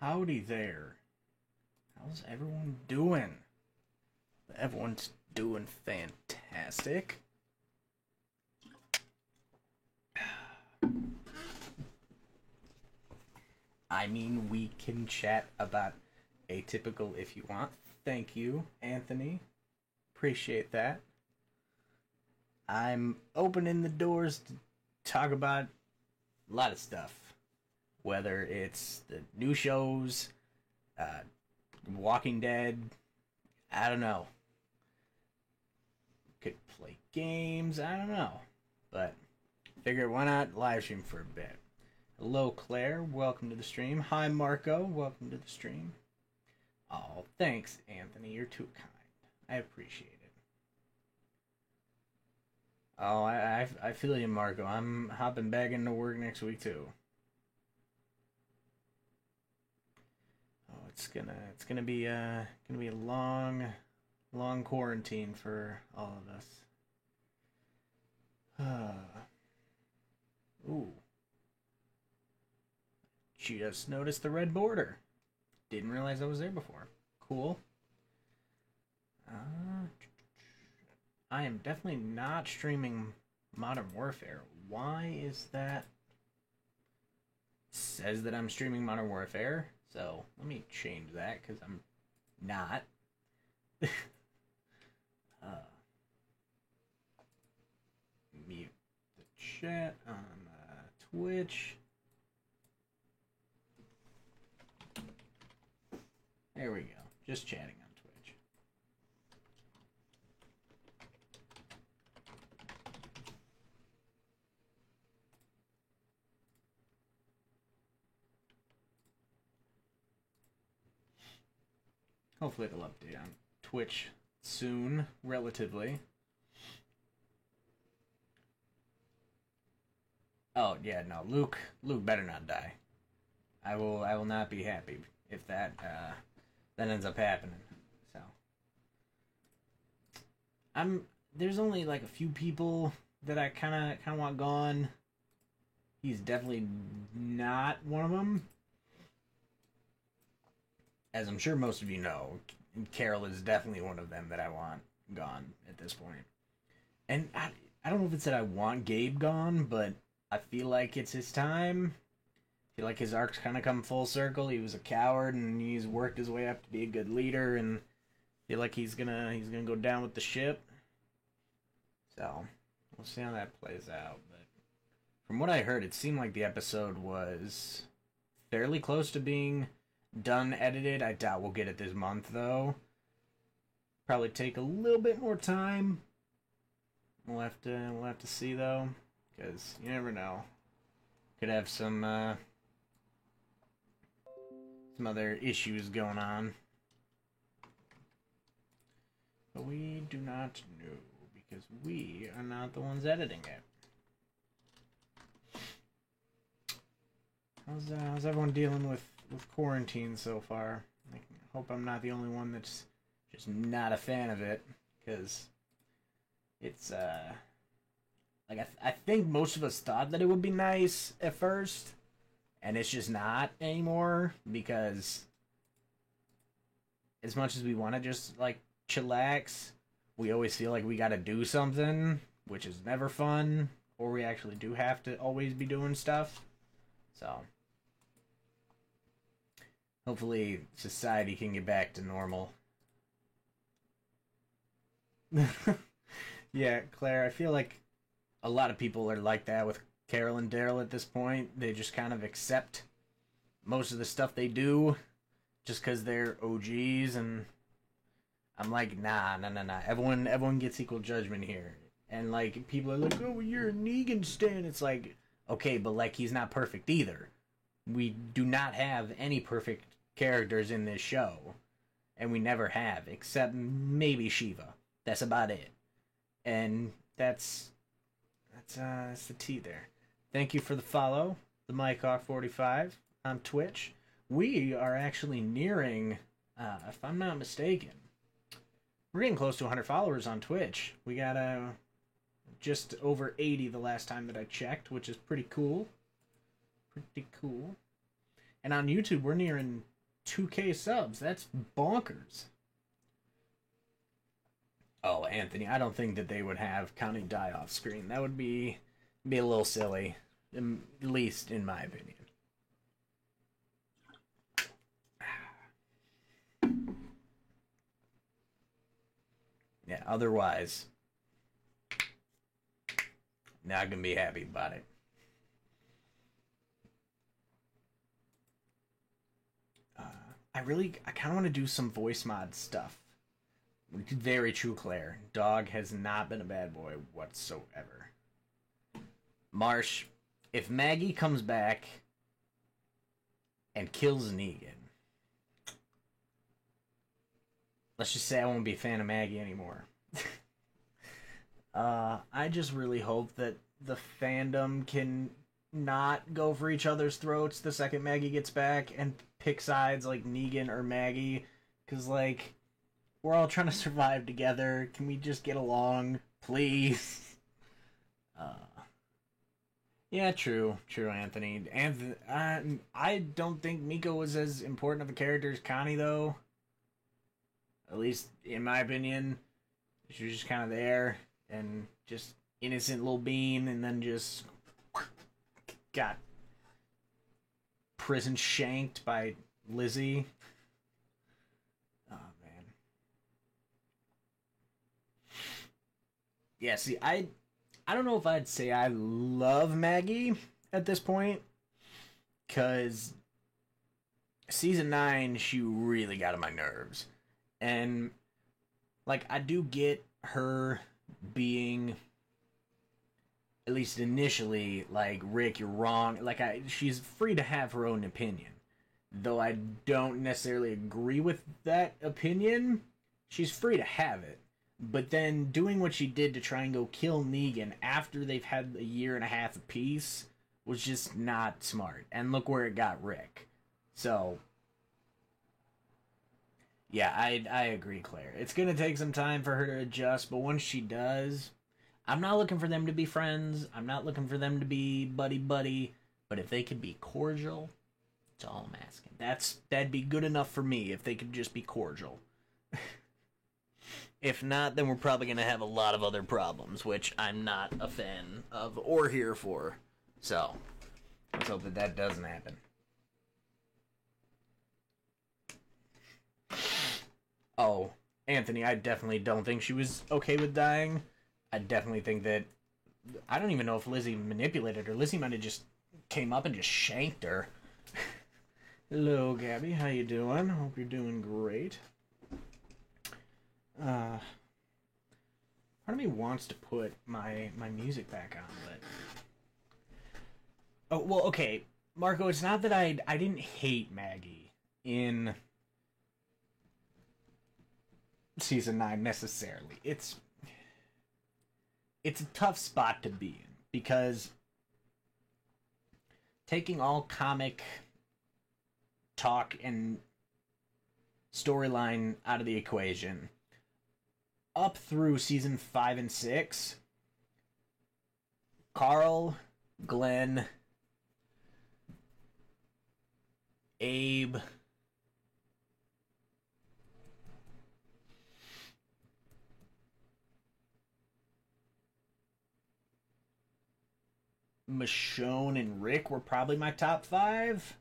Howdy there. How's everyone doing? Everyone's doing fantastic. I mean, we can chat about Atypical if you want. Thank you, Anthony. Appreciate that. I'm opening the doors to talk about a lot of stuff. Whether it's the new shows, Walking Dead, I don't know. Could play games, I don't know. But figure why not live stream for a bit. Hello, Claire. Welcome to the stream. Hi, Marco. Welcome to the stream. Oh, thanks, Anthony. You're too kind. I appreciate it. Oh, I feel you, Marco. I'm hopping back into work next week too. Oh, it's gonna be a long quarantine for all of us. Ooh. Just noticed the red border. Didn't realize I was there before. Cool. I am definitely not streaming Modern Warfare. Why is that? It says that I'm streaming Modern Warfare. So let me change that because I'm not. Mute the chat on Twitch. There we go. Just chatting on Twitch. Hopefully it'll update on Twitch soon, relatively. Oh yeah, no, Luke better not die. I will not be happy if that ends up happening. So there's only like a few people that I kind of want gone. He's definitely not one of them. As I'm sure most of you know, Carol is definitely one of them that I want gone at this point. And I don't know if it's that I want Gabe gone, but I feel like it's his time. I feel like his arc's kind of come full circle. He was a coward, and he's worked his way up to be a good leader, and I feel like he's gonna go down with the ship. So we'll see how that plays out. But from what I heard, it seemed like the episode was fairly close to being done edited. I doubt we'll get it this month though. Probably take a little bit more time. We'll have to see though, because you never know. Could have some other issues going on. But we do not know because we are not the ones editing it. How's everyone dealing with quarantine so far? I hope I'm not the only one that's just not a fan of it, because it's like I think most of us thought that it would be nice at first, and it's just not anymore, because as much as we want to just like chillax, we always feel like we got to do something, which is never fun, or we actually do have to always be doing stuff. So hopefully society can get back to normal. Yeah, Claire, I feel like a lot of people are like that with Carol and Daryl at this point. They just kind of accept most of the stuff they do just because they're OGs, and I'm like, nah. Everyone gets equal judgment here. And like, people are like, oh, you're a Negan stan. It's like, okay, but like, he's not perfect either. We do not have any perfect characters in this show, and we never have, except maybe Shiva. That's about it. And that's the tea there. Thank you for the follow, the MikeHawk45 on Twitch. We are actually nearing, if I'm not mistaken, we're getting close to 100 followers on Twitch. We got just over 80 the last time that I checked, which is pretty cool. Pretty cool. And on YouTube, we're nearing 2K subs. That's bonkers. Oh, Anthony, I don't think that they would have Connie die off screen. That would be a little silly, at least in my opinion. Yeah, otherwise, not gonna be happy about it. I kind of want to do some voice mod stuff. Very true, Claire. Dog has not been a bad boy whatsoever. Marsh, if Maggie comes back and kills Negan, let's just say I won't be a fan of Maggie anymore. I just really hope that the fandom can not go for each other's throats the second Maggie gets back and pick sides like Negan or Maggie. Because, like, we're all trying to survive together. Can we just get along, please? Yeah, true, Anthony. And I don't think Miko was as important of a character as Connie, though. At least, in my opinion. She was just kind of there, and just innocent little bean, and then just got prison shanked by Lizzie. Oh, man. Yeah, see, I don't know if I'd say I love Maggie at this point, because season 9, she really got on my nerves. And, like, I do get her being, at least initially, like, Rick, you're wrong. Like, she's free to have her own opinion. Though I don't necessarily agree with that opinion, she's free to have it. But then doing what she did to try and go kill Negan after they've had a year and a half apiece was just not smart. And look where it got Rick. So, yeah, I agree, Claire. It's going to take some time for her to adjust, but once she does, I'm not looking for them to be friends. I'm not looking for them to be buddy-buddy. But if they could be cordial, that's all I'm asking. That'd be good enough for me if they could just be cordial. If not, then we're probably going to have a lot of other problems, which I'm not a fan of or here for. So, let's hope that that doesn't happen. Oh, Anthony, I definitely don't think she was okay with dying. I definitely think that... I don't even know if Lizzie manipulated her. Lizzie might have just came up and just shanked her. Hello, Gabby. How you doing? Hope you're doing great. Part of me wants to put my music back on, but... Oh, well, okay. Marco, it's not that I didn't hate Maggie in season 9 necessarily. It's a tough spot to be in, because taking all comic talk and storyline out of the equation, up through season 5 and 6, Carl, Glenn, Abe, Michonne, and Rick were probably my top 5,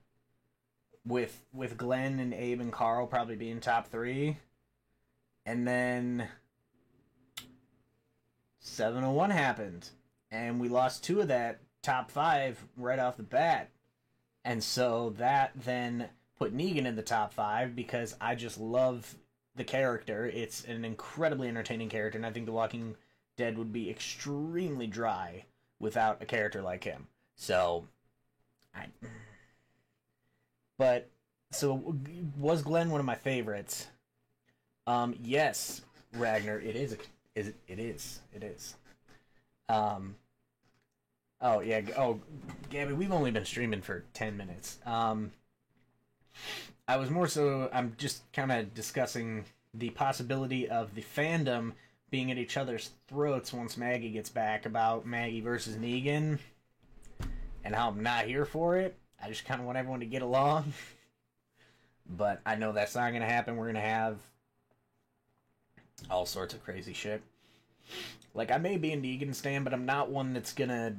with Glenn and Abe and Carl probably being top 3. And then 701 happened, and we lost 2 of that top 5 right off the bat. And so that then put Negan in the top 5, because I just love the character. It's an incredibly entertaining character, and I think The Walking Dead would be extremely dry without a character like him. So, so was Glenn one of my favorites? Yes, Ragnar, it is. It is. Oh yeah. Oh, Gabby, we've only been streaming for 10 minutes. I was more so. I'm just kind of discussing the possibility of the fandom being at each other's throats once Maggie gets back, about Maggie versus Negan, and how I'm not here for it. I just kind of want everyone to get along. But I know that's not gonna happen. We're gonna have all sorts of crazy shit. Like, I may be a Negan stan, but I'm not one that's gonna...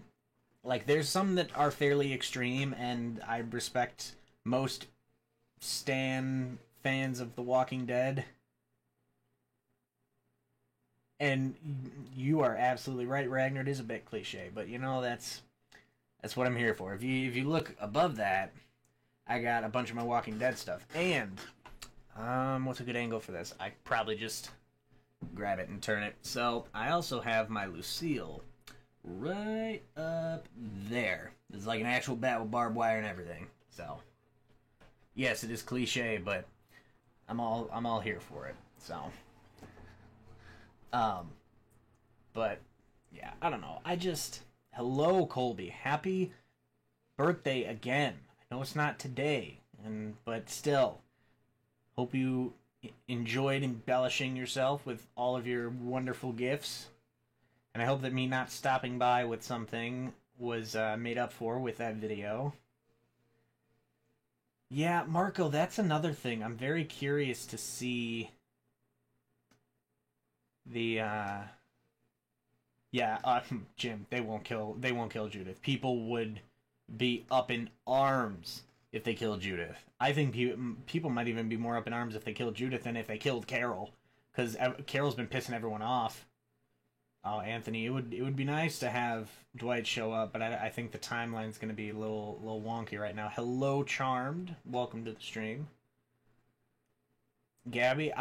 Like, there's some that are fairly extreme, and I respect most stan fans of The Walking Dead. And you are absolutely right, Ragnar. It is a bit cliche, but you know, that's what I'm here for. If you look above that, I got a bunch of my Walking Dead stuff. And what's a good angle for this? I probably just grab it and turn it. So I also have my Lucille right up there. It's like an actual bat with barbed wire and everything. So yes, it is cliche, but I'm all here for it. So but yeah, I don't know. Hello, Colby. Happy birthday again. I know it's not today, but still, hope you enjoyed embellishing yourself with all of your wonderful gifts. And I hope that me not stopping by with something was made up for with that video. Yeah, Marco, that's another thing. I'm very curious to see the Jim, they won't kill Judith. People would be up in arms if they killed Judith. I think people might even be more up in arms if they killed Judith than if they killed Carol, because Carol's been pissing everyone off. Oh, Anthony, it would be nice to have Dwight show up, but I think the timeline's going to be a little wonky right now. Hello, Charmed. Welcome to the stream. Gabby,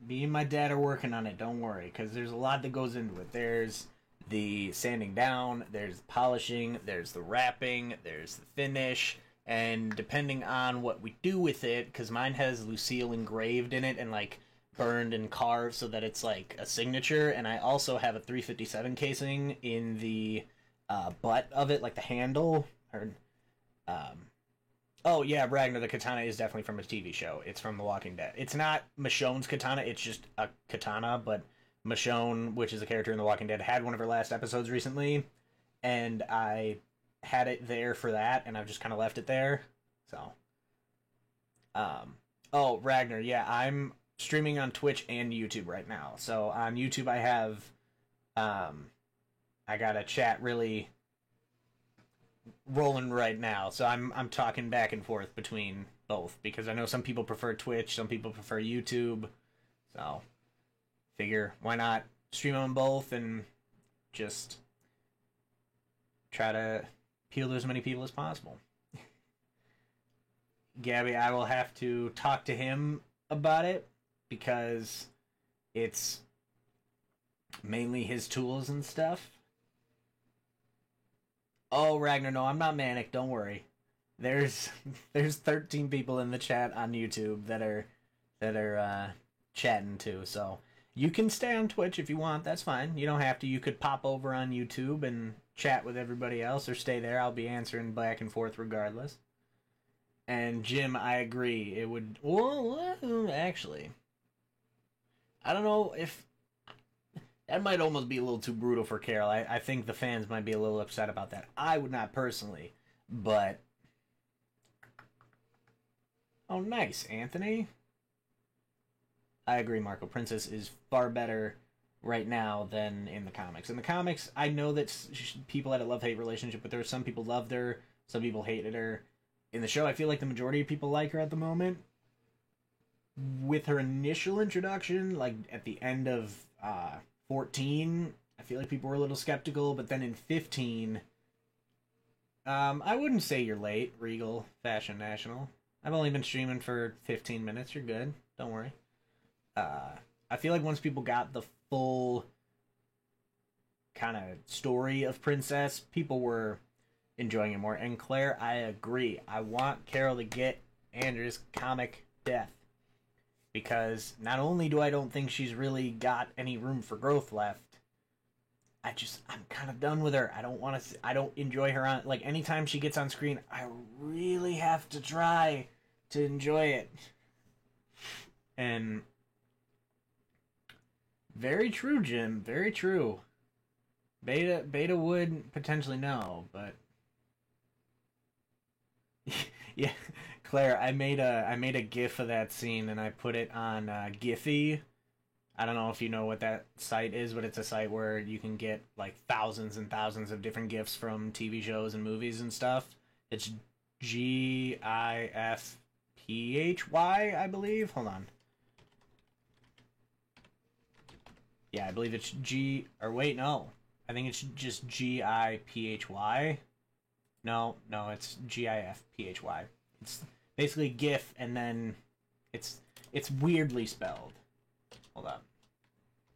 me and my dad are working on it, don't worry, because there's a lot that goes into it. There's the sanding down, there's polishing, there's the wrapping, there's the finish, and depending on what we do with it, because mine has Lucille engraved in it and like burned and carved so that it's like a signature, and I also have a 357 casing in the butt of it, like the handle, or oh yeah, Ragnar, the katana is definitely from a TV show. It's from The Walking Dead. It's not Michonne's katana, it's just a katana, but Michonne, which is a character in The Walking Dead, had one of her last episodes recently, and I had it there for that, and I've just kind of left it there. So, oh, Ragnar, yeah, I'm streaming on Twitch and YouTube right now. So on YouTube I have, I got a chat really rolling right now, so I'm talking back and forth between both, because I know some people prefer Twitch, some people prefer YouTube, so figure why not stream on both and just try to appeal to as many people as possible. Gabby, I will have to talk to him about it, because it's mainly his tools and stuff. Oh, Ragnar, no, I'm not manic, don't worry. There's 13 people in the chat on YouTube that are chatting too, so you can stay on Twitch if you want, that's fine. You don't have to. You could pop over on YouTube and chat with everybody else, or stay there. I'll be answering back and forth regardless. And Jim, I agree. It would... Well, actually, I don't know if... That might almost be a little too brutal for Carol. I think the fans might be a little upset about that. I would not personally, but... Oh, nice, Anthony. I agree, Marco. Princess is far better right now than in the comics. In the comics, I know that people had a love-hate relationship with her. Some people loved her, some people hated her. In the show, I feel like the majority of people like her at the moment. With her initial introduction, like at the end of 14, I feel like people were a little skeptical, but then in 15, I wouldn't say you're late, Regal Fashion National. I've only been streaming for 15 minutes. You're good. Don't worry. I feel like once people got the full kind of story of Princess, people were enjoying it more. And Claire, I agree. I want Carol to get Andrew's comic death, because not only do I don't think she's really got any room for growth left, I'm kind of done with her. I don't enjoy her on, like, anytime she gets on screen, I really have to try to enjoy it. And very true, Jim. Very true. Beta would potentially know, but yeah, Claire, I made a GIF of that scene and I put it on Giphy. I don't know if you know what that site is, but it's a site where you can get like thousands and thousands of different GIFs from TV shows and movies and stuff. It's GIFPHY, I believe. Hold on. Yeah, I believe it's G. Or wait, no. I think it's just GIPHY. No, it's GIFPHY. It's basically GIF, and then it's weirdly spelled. Hold up.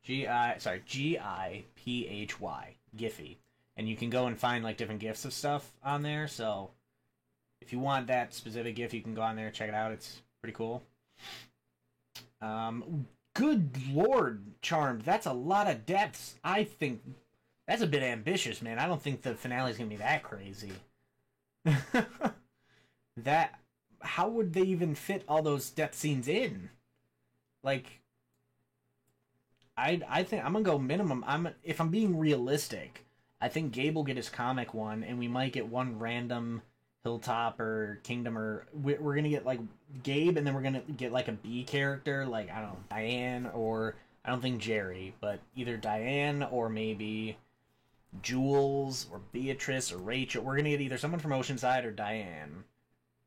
GIPHY. Giphy. And you can go and find like different GIFs of stuff on there. So if you want that specific GIF, you can go on there and check it out. It's pretty cool. Good lord, Charmed. That's a lot of depths. I think that's a bit ambitious, man. I don't think the finale's gonna be that crazy. That, how would they even fit all those death scenes in? Like, I think I'm gonna go minimum. If I'm being realistic, I think Gabe will get his comic one, and we might get one random Hilltop or Kingdom, or we're gonna get like Gabe, and then we're gonna get like a B character, like I don't know, Diane, or I don't think Jerry, but either Diane or maybe Jules or Beatrice or Rachel. We're gonna get either someone from Oceanside or Diane,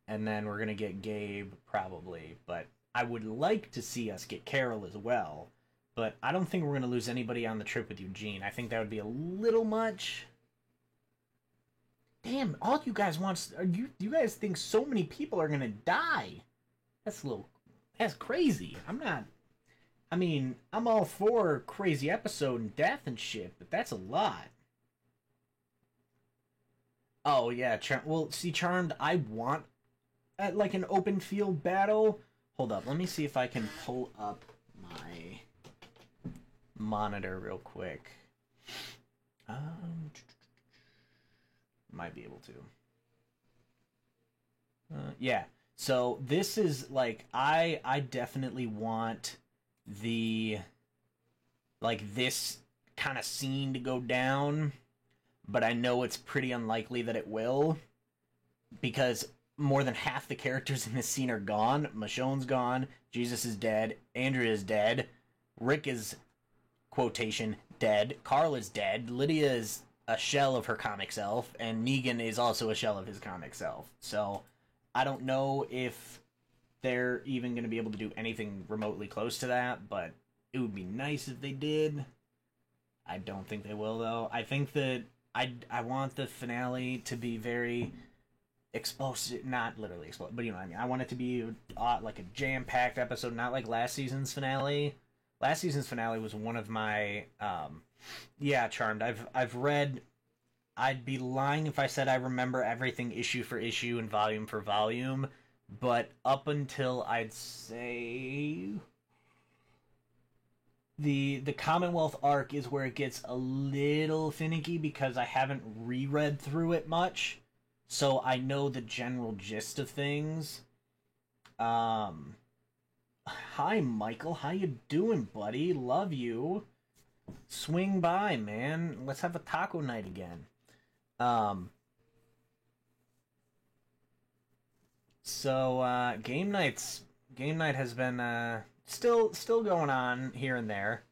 and then we're gonna get Gabe probably. But I would like to see us get Carol as well. But I don't think we're gonna lose anybody on the trip with Eugene. I think that would be a little much. Damn, all you guys want are you guys think so many people are gonna die. That's crazy. I mean, I'm all for crazy episode and death and shit, but that's a lot. Oh yeah, well, see, Charmed, I want like an open field battle. Hold up, let me see if I can pull up my monitor real quick. Might be able to. Yeah. So this is like I definitely want the like this kind of scene to go down, but I know it's pretty unlikely that it will because more than half the characters in this scene are gone. Michonne's gone, Jesus is dead, Andrea is dead, Rick is quotation dead, Carl is dead, Lydia is a shell of her comic self, and Negan is also a shell of his comic self. So I don't know if they're even going to be able to do anything remotely close to that, but it would be nice if they did. I don't think they will, though. I think that I want the finale to be very explosive, not literally explosive, but you know what I mean. I want it to be like a jam-packed episode, not like last season's finale. Last season's finale was one of my yeah, Charmed. I've read. I'd be lying if I said I remember everything issue for issue and volume for volume, but up until I'd say the Commonwealth arc is where it gets a little finicky because I haven't reread through it much, so I know the general gist of things. Hi Michael, how you doing, buddy? Love you. Swing by, man. Let's have a taco night again. So game night has been still going on here and there,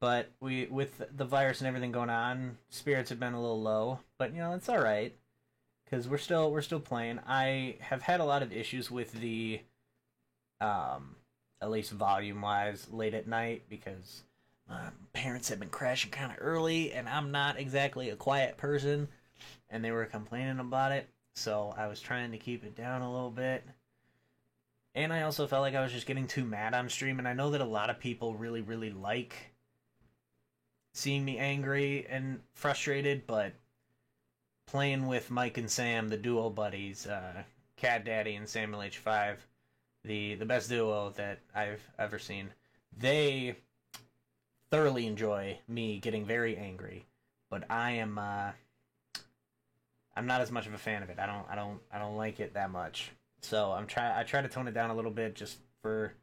but with the virus and everything going on, spirits have been a little low, but you know, it's all right cuz we're still playing. I have had a lot of issues with the at least volume-wise late at night because my parents have been crashing kind of early, and I'm not exactly a quiet person, and they were complaining about it, so I was trying to keep it down a little bit. And I also felt like I was just getting too mad on stream, and I know that a lot of people really, really like seeing me angry and frustrated, but playing with Mike and Sam, the duo buddies, Cat Daddy and Samuel H5, the best duo that I've ever seen, they thoroughly enjoy me getting very angry, but I'm not as much of a fan of it. I don't like it that much. So I try to tone it down a little bit just for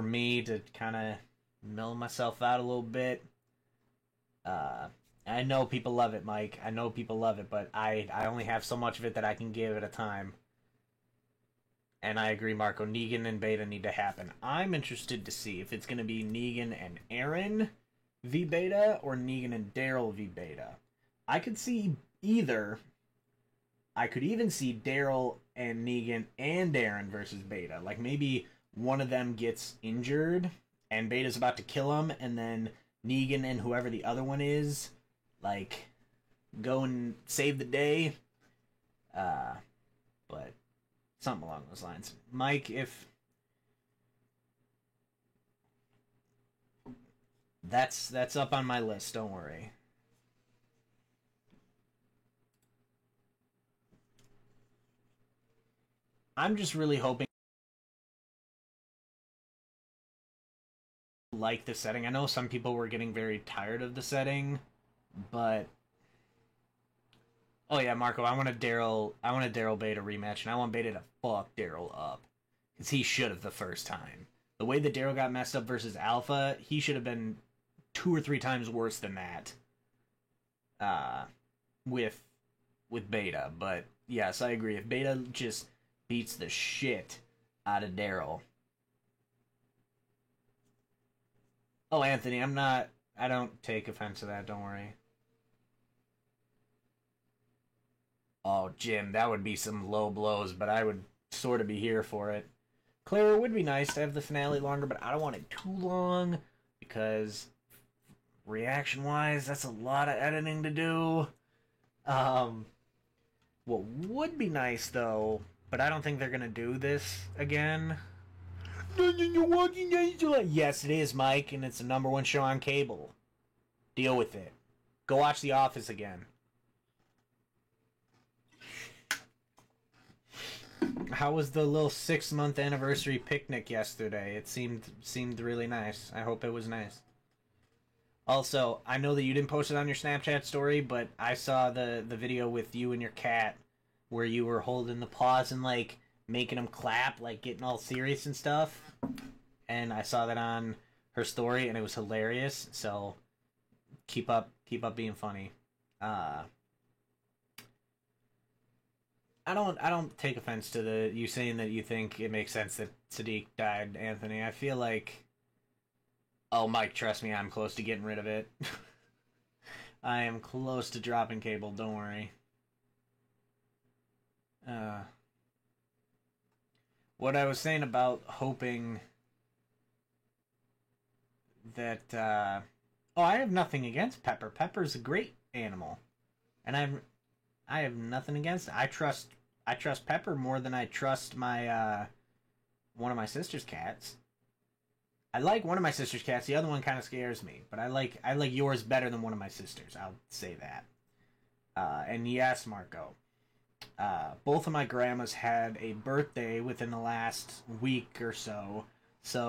me to kind of mellow myself out a little bit. I know people love it, Mike. I know people love it, but I only have so much of it that I can give at a time. And I agree, Marco. Negan and Beta need to happen. I'm interested to see if it's going to be Negan and Aaron v Beta or Negan and Daryl v Beta. I could see either. I could even see Daryl and Negan and Aaron versus Beta. Like maybe one of them gets injured and Beta's about to kill him, and then Negan and whoever the other one is, like, go and save the day. But something along those lines. Mike, if that's up on my list, don't worry. I'm just really hoping like the setting. I know some people were getting very tired of the setting, but oh yeah, Marco, I want a Daryl Beta rematch, and I want Beta to fuck Daryl up, because he should have the first time. The way that Daryl got messed up versus Alpha, he should have been 2 or 3 times worse than that. With Beta, but yes, I agree. If Beta just beats the shit out of Daryl. Oh, Anthony, I don't take offense to that, don't worry. Oh, Jim, that would be some low blows, but I would sort of be here for it. Claire, it would be nice to have the finale longer, but I don't want it too long, because reaction-wise, that's a lot of editing to do. What would be nice, though, but I don't think they're going to do this again. Yes, it is, Mike, and it's the #1 show on cable. Deal with it. Go watch The Office again. How was the little 6-month anniversary picnic yesterday? It seemed really nice. I hope it was nice. Also, I know that you didn't post it on your Snapchat story, but I saw the video with you and your cat where you were holding the paws and like making them clap, like getting all serious and stuff. And I saw that on her story, and it was hilarious. So keep up being funny. I don't take offense to you saying that you think it makes sense that Sadiq died, Anthony. I feel like, oh, Mike, trust me, I'm close to getting rid of it. I am close to dropping cable, don't worry. What I was saying about hoping that, oh, I have nothing against Pepper. Pepper's a great animal. And I have nothing against it. I trust Pepper more than I trust my one of my sister's cats. I like one of my sister's cats. The other one kind of scares me, but I like yours better than one of my sisters. I'll say that. And yes, Marco. Both of my grandmas had a birthday within the last week or so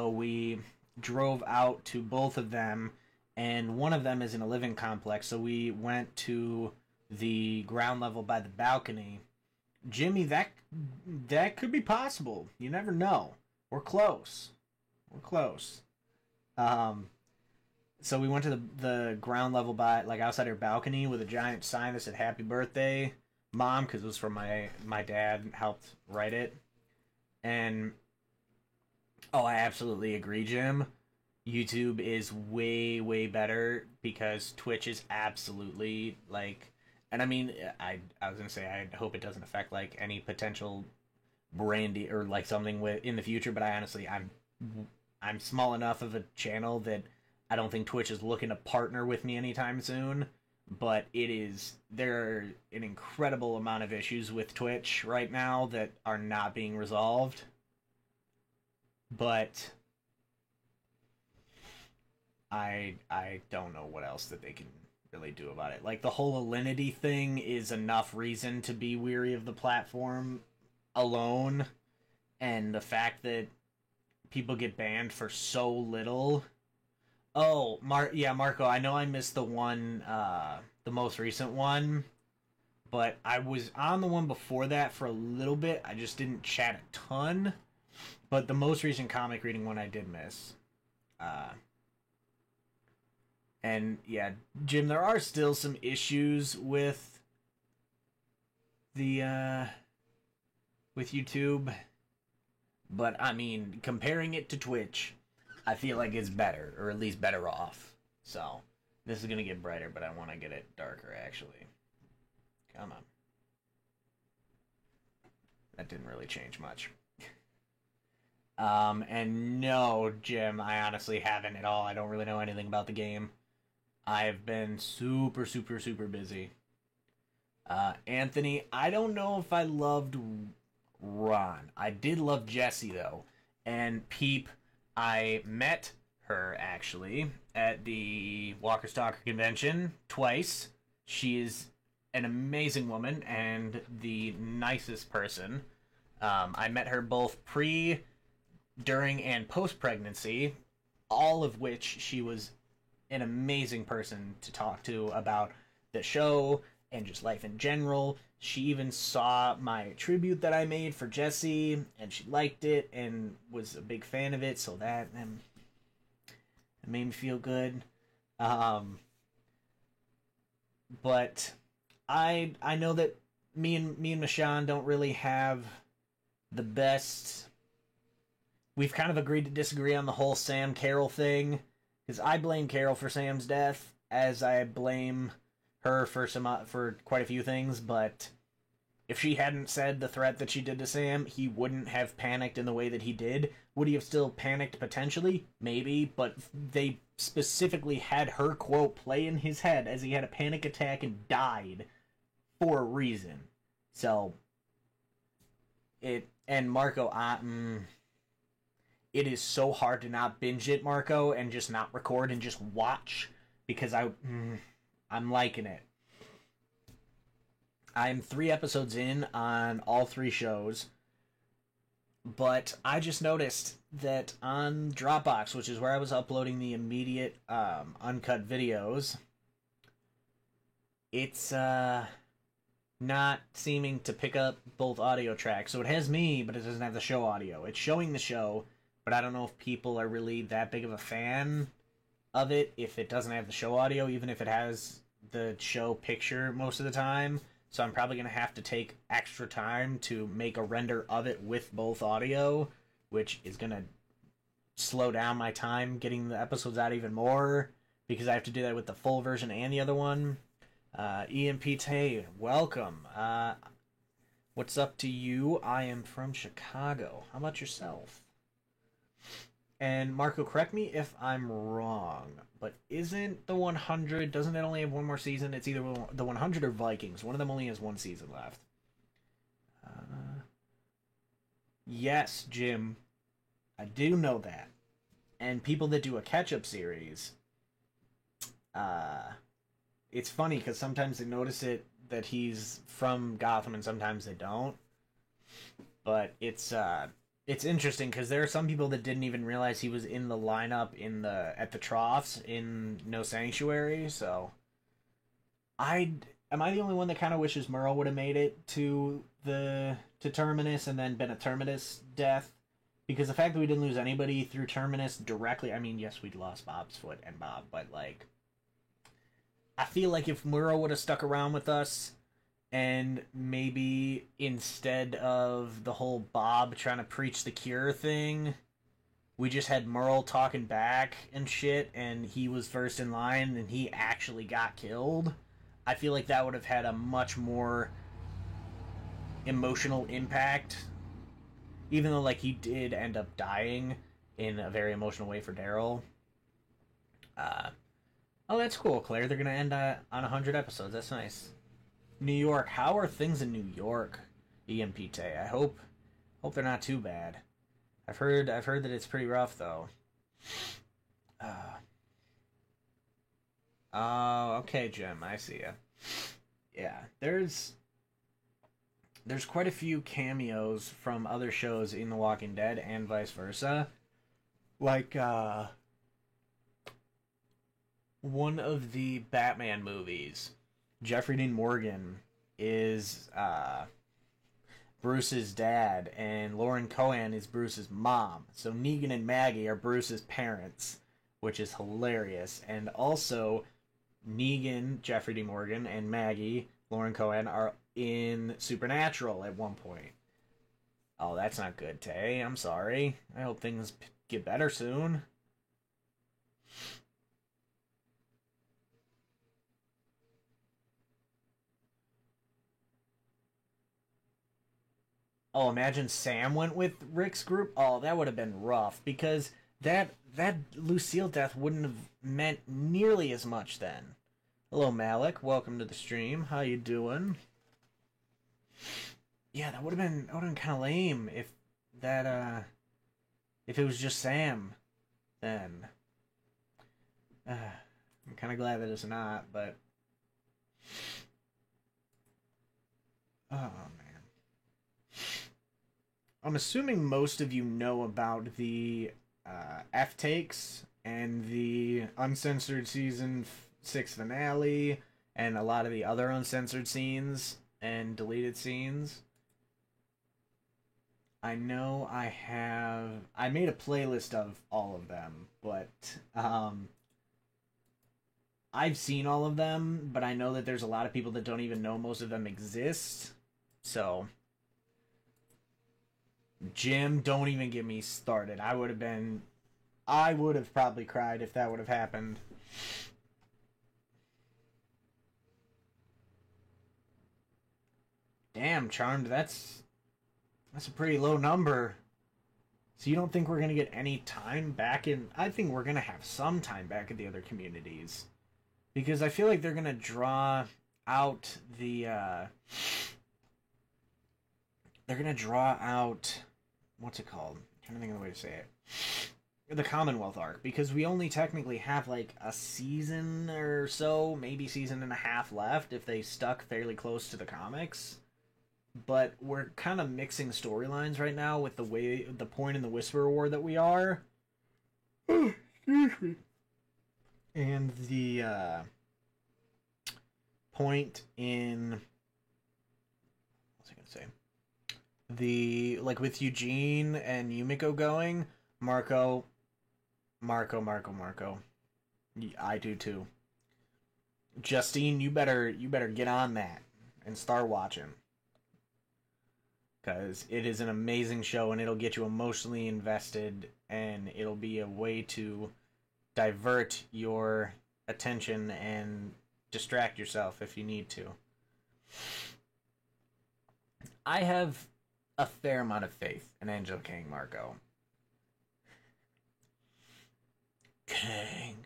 we drove out to both of them, and one of them is in a living complex, so we went to the ground level by the balcony. Jimmy, that could be possible. You never know. We're close. So we went to the ground level by, like, outside her balcony with a giant sign that said "Happy Birthday, Mom," because it was from my dad, helped write it. And oh, I absolutely agree, Jim. YouTube is way better because Twitch is absolutely like, and I mean, I was gonna say I hope it doesn't affect like any potential brandy or like something with in the future, but I honestly I'm small enough of a channel that I don't think Twitch is looking to partner with me anytime soon. But there are an incredible amount of issues with Twitch right now that are not being resolved. But I don't know what else that they can really do about it. Like the whole Alinity thing is enough reason to be weary of the platform alone, and the fact that people get banned for so little. Oh, Marco, I know I missed the one, the most recent one, but I was on the one before that for a little bit. I just didn't chat a ton, but the most recent comic reading one I did miss. And yeah, Jim, there are still some issues with the with YouTube. But I mean, comparing it to Twitch, I feel like it's better, or at least better off. So this is gonna get brighter, but I want to get it darker actually. Come on. That didn't really change much. And no, Jim, I honestly haven't at all. I don't really know anything about the game. I've been super, super, super busy. Anthony, I don't know if I loved Ron. I did love Jesse though. And Peep, I met her actually at the Walker Stalker convention twice. She is an amazing woman and the nicest person. I met her both pre, during, and post pregnancy, all of which she was an amazing person to talk to about the show and just life in general. She even saw my tribute that I made for Jesse, and she liked it and was a big fan of it, so that made me feel good. But I know that me and Michonne don't really have the best. We've kind of agreed to disagree on the whole Sam Carol thing, because I blame Carol for Sam's death, as I blame her for quite a few things. But if she hadn't said the threat that she did to Sam, he wouldn't have panicked in the way that he did. Would he have still panicked potentially? Maybe, but they specifically had her quote play in his head as he had a panic attack and died for a reason. So it and Marco, it is so hard to not binge it, Marco, and just not record and just watch, because I'm liking it. I'm 3 episodes in on all 3 shows, but I just noticed that on Dropbox, which is where I was uploading the immediate uncut videos, it's not seeming to pick up both audio tracks. So it has me, but it doesn't have the show audio. It's showing the show, but I don't know if people are really that big of a fan of it if it doesn't have the show audio, even if it has the show picture most of the time. So I'm probably going to have to take extra time to make a render of it with both audio, which is going to slow down my time getting the episodes out even more, because I have to do that with the full version and the other one. EMP Tay, welcome. What's up to you? I am from Chicago. How about yourself? And Marco, correct me if I'm wrong, but isn't the 100, doesn't it only have one more season? It's either the 100 or Vikings. One of them only has 1 season left. Yes, Jim, I do know that. And people that do a catch-up series, it's funny because sometimes they notice it that he's from Gotham and sometimes they don't. But it's interesting because there are some people that didn't even realize he was in the lineup at the troughs in No Sanctuary. So am I the only one that kind of wishes Merle would have made it to Terminus and then been a Terminus death? Because the fact that we didn't lose anybody through Terminus directly, I mean, yes, we'd lost Bob's foot and Bob, but like, I feel like if Merle would have stuck around with us, and maybe instead of the whole Bob trying to preach the cure thing, we just had Merle talking back and shit, and he was first in line, and he actually got killed, I feel like that would have had a much more emotional impact. Even though, like, he did end up dying in a very emotional way for Daryl. Oh, that's cool, Claire. They're going to end on 100 episodes. That's nice. New York. How are things in New York, EMPT? I hope they're not too bad. I've heard that it's pretty rough, though. Oh, okay, Jim. I see ya. Yeah, there's quite a few cameos from other shows in The Walking Dead and vice versa. Like, one of the Batman movies, Jeffrey Dean Morgan is Bruce's dad, and Lauren Cohan is Bruce's mom. So Negan and Maggie are Bruce's parents, which is hilarious. And also, Negan, Jeffrey Dean Morgan, and Maggie, Lauren Cohan, are in Supernatural at one point. Oh, that's not good, Tay. I'm sorry. I hope things get better soon. Oh, imagine Sam went with Rick's group. Oh, that would have been rough because that Lucille death wouldn't have meant nearly as much then. Hello, Malik. Welcome to the stream. How you doing? Yeah, that would have been kind of lame that if it was just Sam. Then I'm kind of glad that it's not. But oh man, I'm assuming most of you know about the F takes and the uncensored season 6 finale and a lot of the other uncensored scenes and deleted scenes. I know I made a playlist of all of them, but I've seen all of them, but I know that there's a lot of people that don't even know most of them exist. So, Jim, don't even get me started. I would have probably cried if that would have happened. Damn, Charmed, that's a pretty low number. So you don't think we're gonna get any time back in? I think we're gonna have some time back in the other communities because I feel like they're gonna draw out the. They're gonna draw out what's it called? I'm trying to think of the way to say it. The Commonwealth arc because we only technically have like a season or so, maybe season and a half left if they stuck fairly close to the comics. But we're kind of mixing storylines right now with the point in the Whisperer War that we are. Excuse me. And the point in what's I gonna say? The like with Eugene and Yumiko going, Marco. I do too. Justine, you better get on that and start watching because it is an amazing show and it'll get you emotionally invested and it'll be a way to divert your attention and distract yourself if you need to. I have a fair amount of faith in Angela Kang Marco. Kang.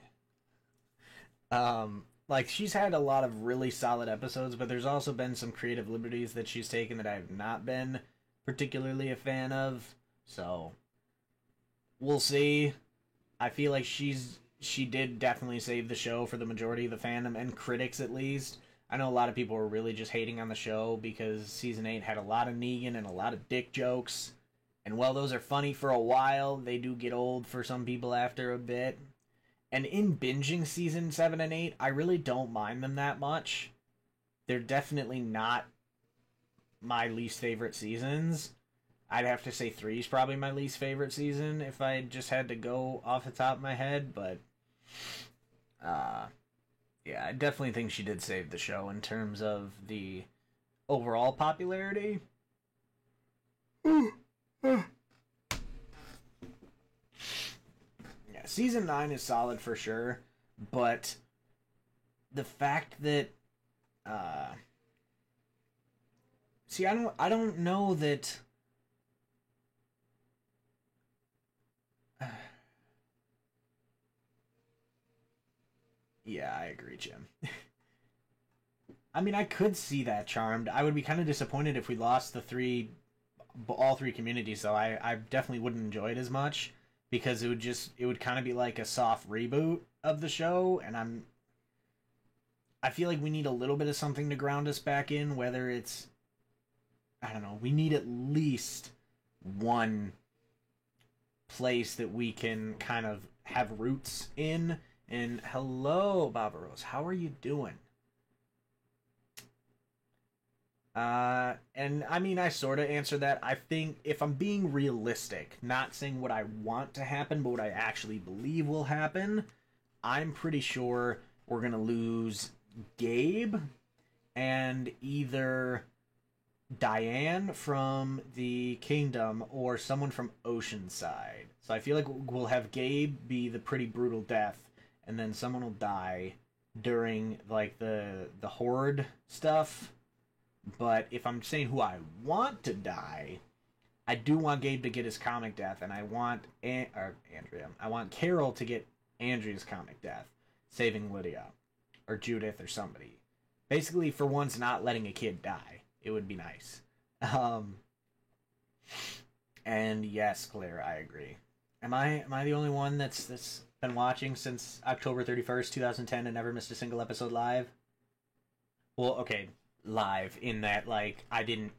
Like she's had a lot of really solid episodes, but there's also been some creative liberties that she's taken that I've not been particularly a fan of. So we'll see. I feel like she did definitely save the show for the majority of the fandom and critics at least. I know a lot of people were really just hating on the show because season 8 had a lot of Negan and a lot of dick jokes. And while those are funny for a while, they do get old for some people after a bit. And in binging season 7 and 8, I really don't mind them that much. They're definitely not my least favorite seasons. I'd have to say 3 is probably my least favorite season if I just had to go off the top of my head, but yeah, I definitely think she did save the show in terms of the overall popularity. Yeah, season 9 is solid for sure, but the fact that see, I don't know that yeah, I agree, Jim. I mean, I could see that Charmed. I would be kind of disappointed if we lost all three communities, though. I definitely wouldn't enjoy it as much because it would kind of be like a soft reboot of the show, and I feel like we need a little bit of something to ground us back in, whether it's I don't know, we need at least one place that we can kind of have roots in. And hello, Barbaros, how are you doing? And I mean, I sort of answer that. I think if I'm being realistic, not saying what I want to happen, but what I actually believe will happen, I'm pretty sure we're gonna lose Gabe and either Diane from the Kingdom or someone from Oceanside. So I feel like we'll have Gabe be the pretty brutal death, and then someone will die during like the horde stuff. But if I'm saying who I want to die, I do want Gabe to get his comic death, and I want Andrea. I want Carol to get Andrea's comic death, saving Lydia or Judith or somebody. Basically, for once, not letting a kid die. It would be nice. And yes, Claire, I agree. Am I the only one that's been watching since October 31st, 2010 and never missed a single episode live? Well, okay, live in that like I didn't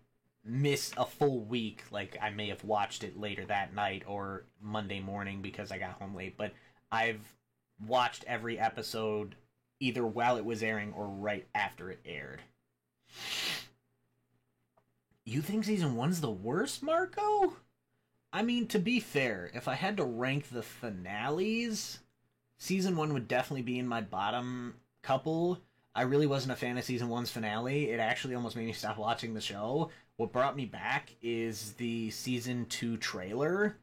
miss a full week. Like I may have watched it later that night or Monday morning because I got home late, but I've watched every episode either while it was airing or right after it aired. You think season 1's the worst, Marco? I mean, to be fair, if I had to rank the finales, season 1 would definitely be in my bottom couple. I really wasn't a fan of season 1's finale. It actually almost made me stop watching the show. What brought me back is the season 2 trailer,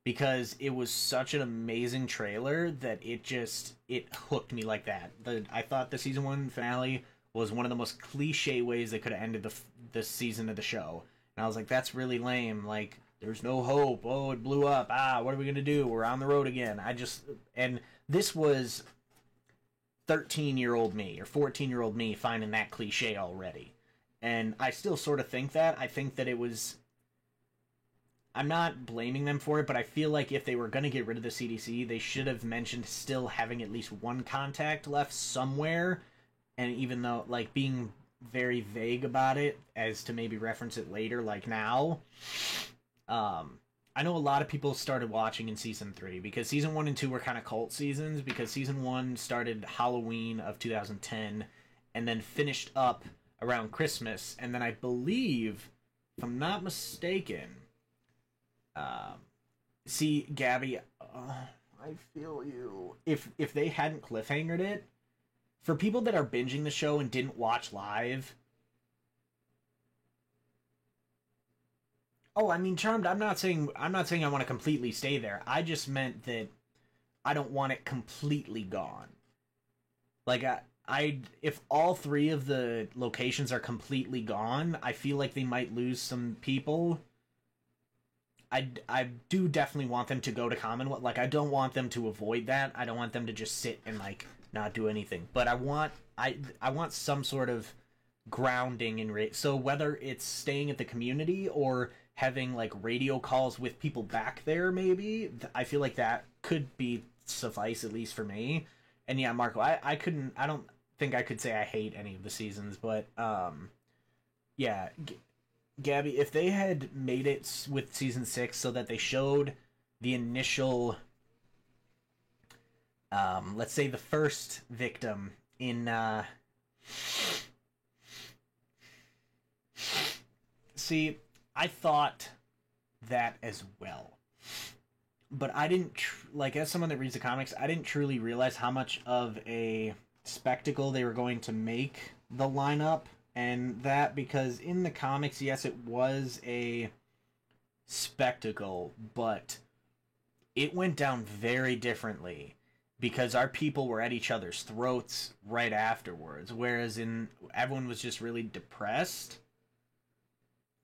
because it was such an amazing trailer that it hooked me like that. I thought the season 1 finale was one of the most cliche ways they could have ended the season of the show. And I was like, that's really lame. Like, there's no hope. Oh, it blew up. What are we going to do? We're on the road again. And this was 13-year-old me or 14-year-old me finding that cliche already. And I still sort of think that. I think that it was... I'm not blaming them for it, but I feel like if they were going to get rid of the CDC, they should have mentioned still having at least one contact left somewhere. And even though, like, being very vague about it as to maybe reference it later, like now. I know a lot of people started watching in season 3 because season 1 and 2 were kind of cult seasons, because season 1 started Halloween of 2010 and then finished up around Christmas. And then I believe, if I'm not mistaken, see, Gabby, I feel you. If they hadn't cliffhangered it, for people that are binging the show and didn't watch live... Oh, I mean, Charmed, I'm not saying I want to completely stay there. I just meant that I don't want it completely gone. Like, if all 3 of the locations are completely gone, I feel like they might lose some people. I do definitely want them to go to Commonwealth. Like, I don't want them to avoid that. I don't want them to just sit and, like, not do anything. But I want some sort of grounding in so whether it's staying at the community or having like radio calls with people back there, maybe I feel like that could be suffice, at least for me. And yeah, Marco, I don't think I could say I hate any of the seasons, but yeah, Gabby, if they had made it with season 6 so that they showed the initial let's say the first victim in see, I thought that as well. But I didn't, like, as someone that reads the comics, I didn't truly realize how much of a spectacle they were going to make the lineup. And that, because in the comics, yes, it was a spectacle, but it went down very differently because our people were at each other's throats right afterwards. Whereas everyone was just really depressed.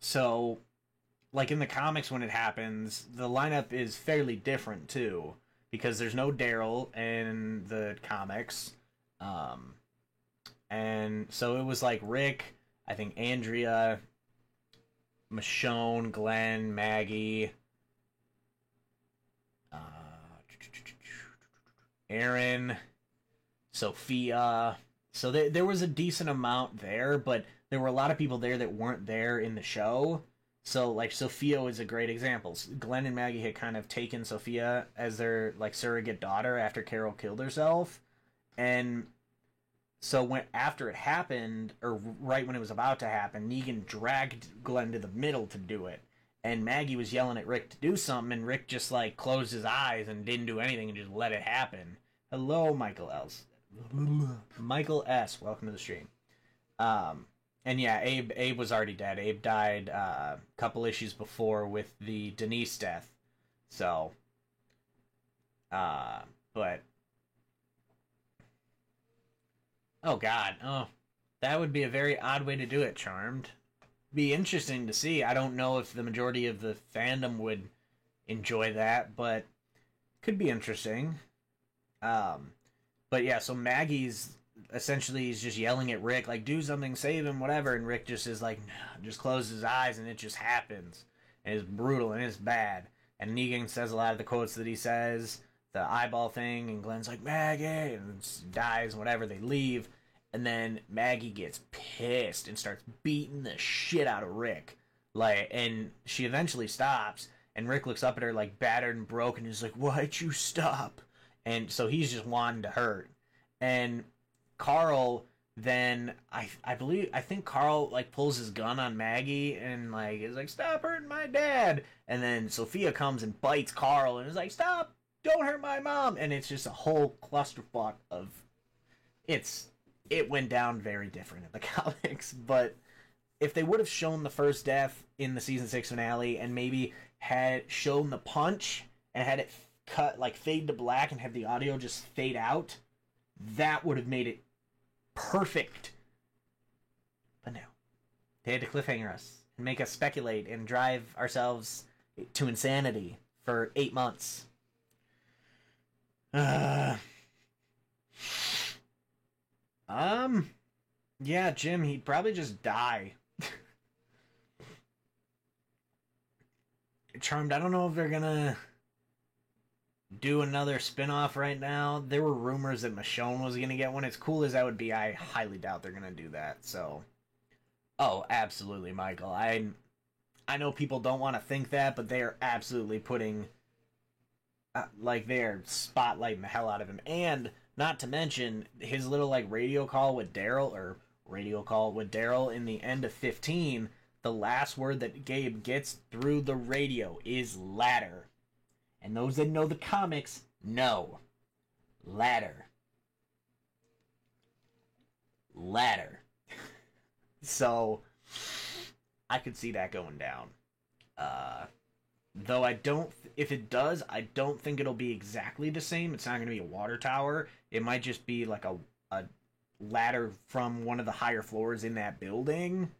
So, like in the comics when it happens, the lineup is fairly different too, because there's no Daryl in the comics. And so it was like Rick, I think Andrea, Michonne, Glenn, Maggie, Aaron, Sophia. So there was a decent amount there, but there were a lot of people there that weren't there in the show. So, like, Sophia was a great example. Glenn and Maggie had kind of taken Sophia as their, like, surrogate daughter after Carol killed herself. And so after it happened, or right when it was about to happen, Negan dragged Glenn to the middle to do it. And Maggie was yelling at Rick to do something, and Rick just, like, closed his eyes and didn't do anything and just let it happen. Hello, Michael S. Welcome to the stream. And yeah, Abe was already dead. Abe died a couple issues before with the Denise death. So, uh, but oh god, oh, that would be a very odd way to do it. Charmed. Be interesting to see. I don't know if the majority of the fandom would enjoy that, but could be interesting. Um, but yeah, so Maggie's essentially is just yelling at Rick, like, do something, save him, whatever. And Rick just is like, nah, just closes his eyes and it just happens. And it's brutal and it's bad. And Negan says a lot of the quotes that he says, the eyeball thing, and Glenn's like, Maggie, and dies, whatever, they leave. And then Maggie gets pissed and starts beating the shit out of Rick. Like, and she eventually stops, and Rick looks up at her like battered and broken and is like, why'd you stop? And so he's just wanting to hurt. And Carl then I think Carl like pulls his gun on Maggie and like is like, stop hurting my dad. And then Sophia comes and bites Carl and is like, stop, don't hurt my mom. And it's just a whole clusterfuck of it's it went down very different in the comics. But if they would have shown the first death in the season 6 finale and maybe had shown the punch and had it cut like fade to black and have the audio just fade out, that would have made it perfect. But no, they had to cliffhanger us and make us speculate and drive ourselves to insanity for 8 months. Yeah, Jim, he'd probably just die. Charmed, I don't know if they're gonna do another spin-off right now. There were rumors that Michonne was gonna get one. As cool as that would be, I highly doubt they're gonna do that. So, oh, absolutely, Michael. I know people don't want to think that, but they are absolutely putting like they're spotlighting the hell out of him. And not to mention his little like radio call with Daryl in the end of 15. The last word that Gabe gets through the radio is ladder. And those that know the comics know. Ladder. Ladder. So, I could see that going down. Though I don't, if it does, I don't think it'll be exactly the same. It's not going to be a water tower. It might just be like a ladder from one of the higher floors in that building.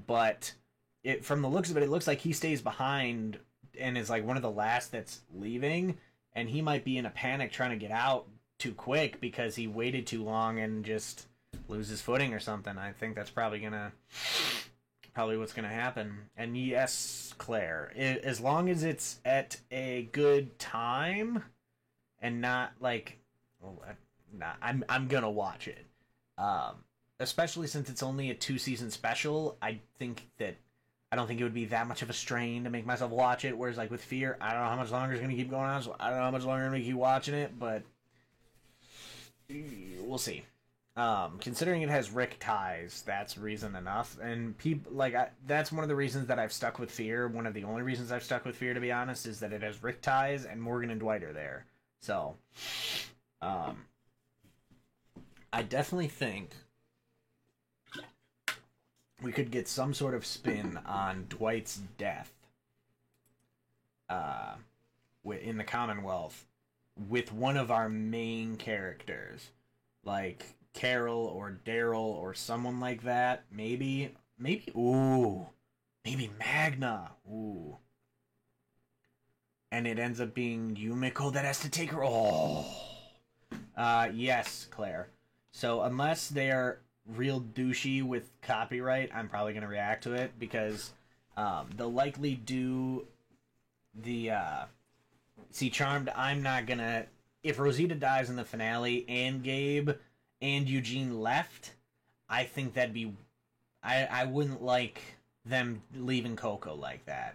But from the looks of it, it looks like he stays behind and is like one of the last that's leaving, and he might be in a panic trying to get out too quick because he waited too long and just lose his footing or something. I think that's probably what's gonna happen. And yes, Claire, as long as it's at a good time and not like, nah, I'm gonna watch it. Especially since it's only a 2-season special. I don't think it would be that much of a strain to make myself watch it. Whereas, like, with Fear, I don't know how much longer it's going to keep going on, so I don't know how much longer I'm going to keep watching it, but we'll see. Considering it has Rick ties, that's reason enough. And people, like, that's one of the reasons that I've stuck with Fear. One of the only reasons I've stuck with Fear, to be honest, is that it has Rick ties and Morgan and Dwight are there. So, I definitely think we could get some sort of spin on Dwight's death in the Commonwealth with one of our main characters, like Carol or Daryl or someone like that. Maybe Magna. Ooh. And it ends up being Yumiko that has to take her. Oh. Yes, Claire. So unless they're real douchey with copyright, I'm probably going to react to it because they'll likely do the see, Charmed, I'm not gonna, if Rosita dies in the finale and Gabe and Eugene left, I think that'd be, I wouldn't like them leaving Coco like that.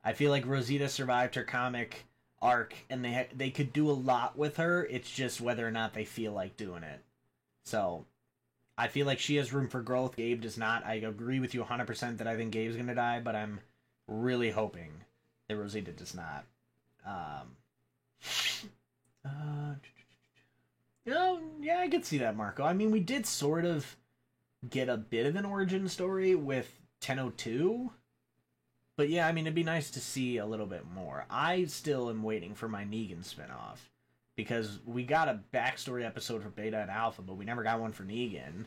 I feel like Rosita survived her comic arc and they could do a lot with her. It's just whether or not they feel like doing it. So I feel like she has room for growth. Gabe does not. I agree with you 100% that I think Gabe's going to die, but I'm really hoping that Rosita does not. Yeah, I could see that, Marco. I mean, we did sort of get a bit of an origin story with 1002. But yeah, I mean, it'd be nice to see a little bit more. I still am waiting for my Negan spinoff because we got a backstory episode for Beta and Alpha, but we never got one for Negan.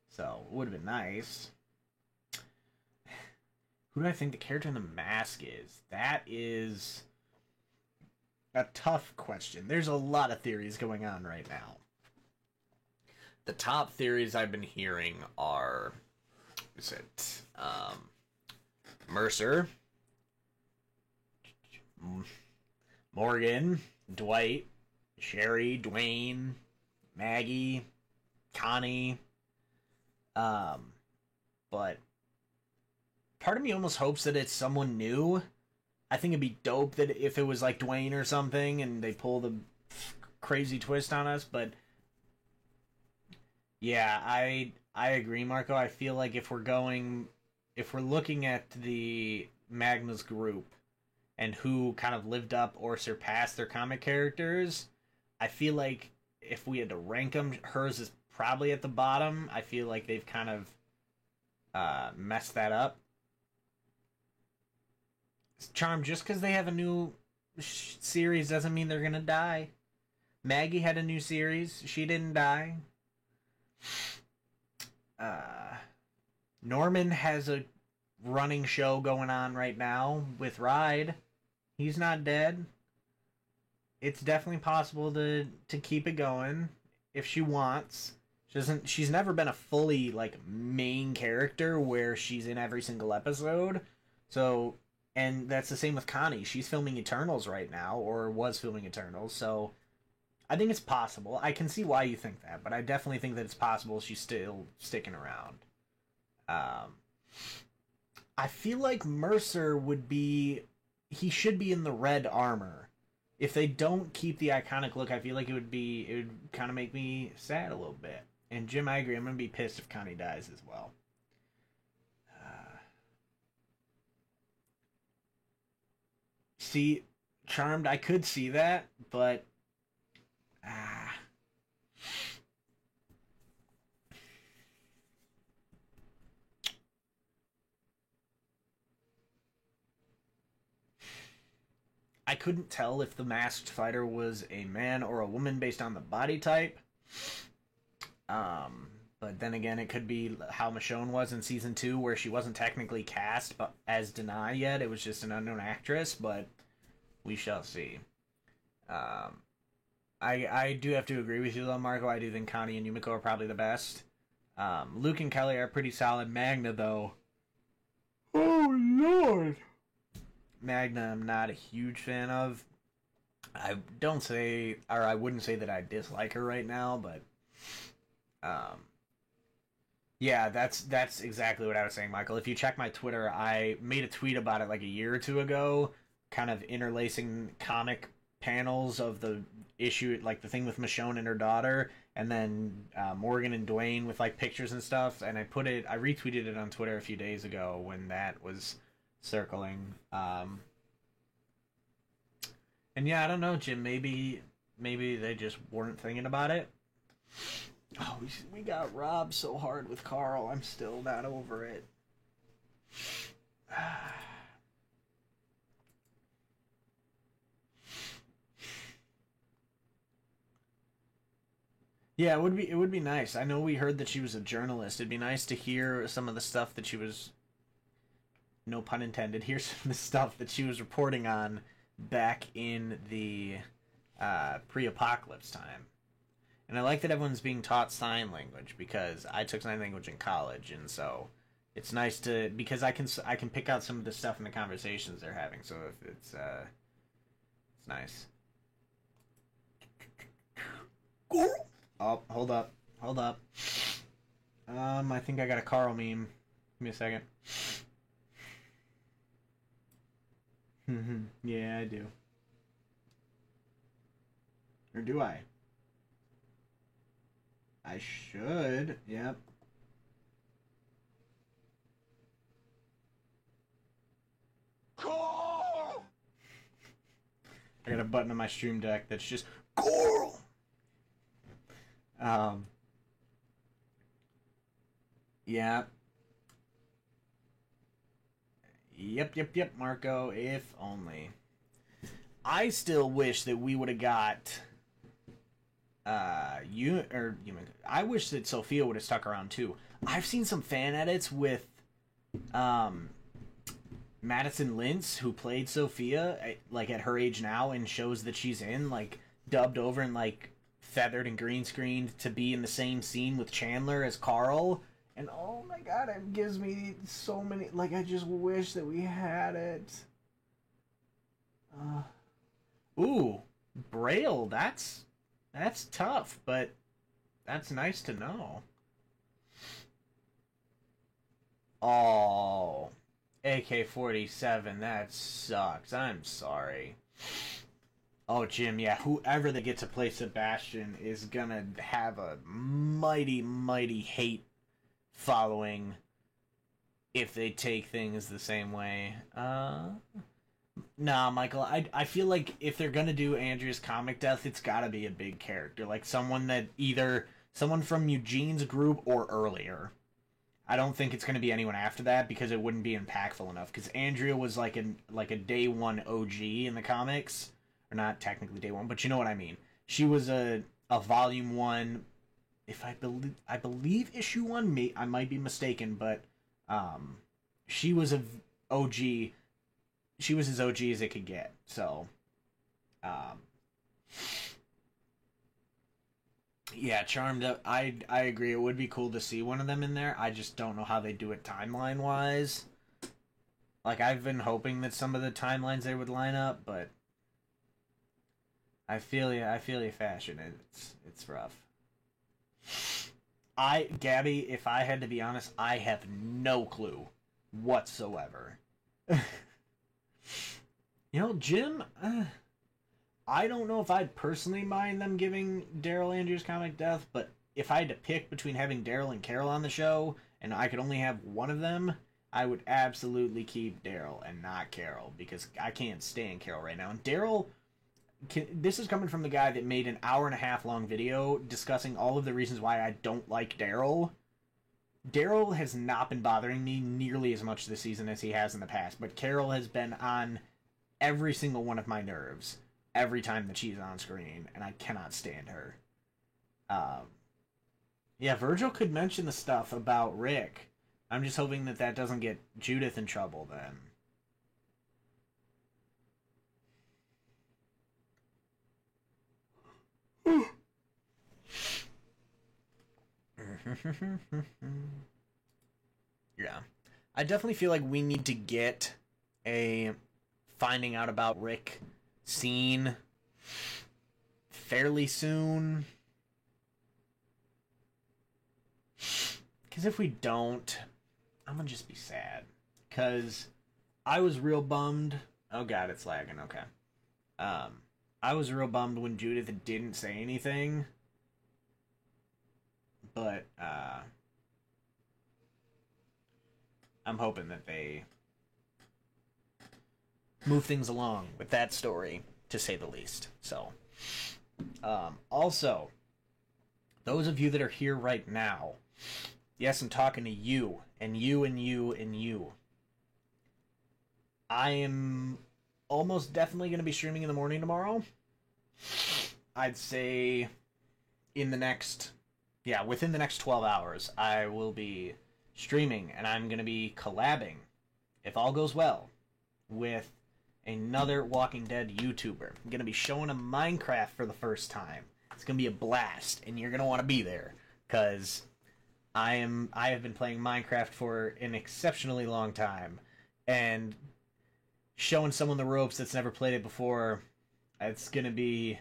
So it would have been nice. Who do I think the character in the mask is? That is a tough question. There's a lot of theories going on right now. The top theories I've been hearing are, is it Mercer, Morgan, Dwight, Sherry, Dwayne, Maggie, Connie. But part of me almost hopes that it's someone new. I think it'd be dope that if it was like Dwayne or something and they pull the crazy twist on us, but yeah, I agree, Marco. I feel like if we're looking at the Magma's group and who kind of lived up or surpassed their comic characters, I feel like if we had to rank them, hers is probably at the bottom. I feel like they've kind of messed that up. Charm, just because they have a new series doesn't mean they're gonna die. Maggie had a new series. She didn't die. Norman has a running show going on right now with Ride. He's not dead. It's definitely possible to keep it going if she wants. She's never been a fully like main character where she's in every single episode. So, and that's the same with Connie. She's filming Eternals right now, or was filming Eternals. So I think it's possible. I can see why you think that, but I definitely think that it's possible she's still sticking around. I feel like Mercer would be... He should be in the red armor. If they don't keep the iconic look, I feel like it would kind of make me sad a little bit. And Jim, I agree. I'm going to be pissed if Connie dies as well. See, Charmed, I could see that, but... I couldn't tell if the masked fighter was a man or a woman based on the body type. But then again, it could be how Michonne was in season 2, where she wasn't technically cast as Denai yet. It was just an unknown actress, but we shall see. I do have to agree with you though, Marco. I do think Connie and Yumiko are probably the best. Luke and Kelly are pretty solid. Magna, though. Oh, Lord! Magna, I'm not a huge fan of. I wouldn't say that I dislike her right now, but yeah, that's exactly what I was saying, Michael. If you check my Twitter, I made a tweet about it like a year or two ago, kind of interlacing comic panels of the issue, like the thing with Michonne and her daughter, and then Morgan and Dwayne with like pictures and stuff. And I retweeted it on Twitter a few days ago when that was circling. And yeah, I don't know, Jim. Maybe they just weren't thinking about it. Oh, we got robbed so hard with Carl. I'm still not over it. Yeah, it would be nice. I know we heard that she was a journalist. It'd be nice to hear some of the stuff that she was, no pun intended, hear some of the stuff that she was reporting on back in the pre-apocalypse time. And I like that everyone's being taught sign language, because I took sign language in college, and so it's nice to, because I can pick out some of the stuff in the conversations they're having. So if it's nice. Oh, hold up. I think I got a Carl meme. Give me a second. Yeah, I do. Or do I? I should. Yep. Coral! I got a button on my Stream Deck that's just Coral! Yeah. Yep, Marco. If only. I still wish that we would have got I wish that Sophia would have stuck around too. I've seen some fan edits with um Madison Lintz, who played Sophia, like at her age now, and shows that she's in, like, dubbed over and like feathered and green screened to be in the same scene with Chandler as Carl. And oh my god, it gives me so many. Like, I just wish that we had it. Ooh, Braille. That's tough, but that's nice to know. Oh, AK-47. That sucks. I'm sorry. Oh, Jim, yeah, whoever that gets to play Sebastian is gonna have a mighty, mighty hate following if they take things the same way. Nah, Michael, I feel like if they're gonna do Andrea's comic death, it's gotta be a big character. Like someone that either someone from Eugene's group or earlier. I don't think it's gonna be anyone after that because it wouldn't be impactful enough. Because Andrea was like a day one OG in the comics. Or not technically day one, but you know what I mean. She was a volume one, if I believe issue one. I might be mistaken, but she was a OG. She was as OG as it could get. So, yeah, Charmed. I agree. It would be cool to see one of them in there. I just don't know how they do it timeline wise. Like, I've been hoping that some of the timelines they would line up, but I feel you. I feel you, fashion. It's rough. Gabby, if I had to be honest, I have no clue whatsoever. You know, Jim, I don't know if I'd personally mind them giving Daryl Andrews comic death, but if I had to pick between having Daryl and Carol on the show, and I could only have one of them, I would absolutely keep Daryl and not Carol, because I can't stand Carol right now. And Daryl, this is coming from the guy that made an hour-and-a-half long video discussing all of the reasons why I don't like Daryl. Daryl has not been bothering me nearly as much this season as he has in the past, but Carol has been on every single one of my nerves every time that she's on screen, and I cannot stand her. Yeah, Virgil could mention the stuff about Rick. I'm just hoping that that doesn't get Judith in trouble then. Yeah. I definitely feel like we need to get a finding out about Rick scene fairly soon. Because if we don't, I'm going to just be sad. Because I was real bummed. Oh god, it's lagging. Okay. I was real bummed when Judith didn't say anything. But, I'm hoping that they move things along with that story, to say the least. So, also, those of you that are here right now, yes, I'm talking to you, and you, and you, and you. I am almost definitely going to be streaming in the morning tomorrow. I'd say in the next, within the next 12 hours, I will be streaming, and I'm going to be collabing, if all goes well, with another Walking Dead YouTuber. I'm going to be showing him Minecraft for the first time. It's going to be a blast, and you're going to want to be there, because I have been playing Minecraft for an exceptionally long time, and showing someone the ropes that's never played it before, it's going to be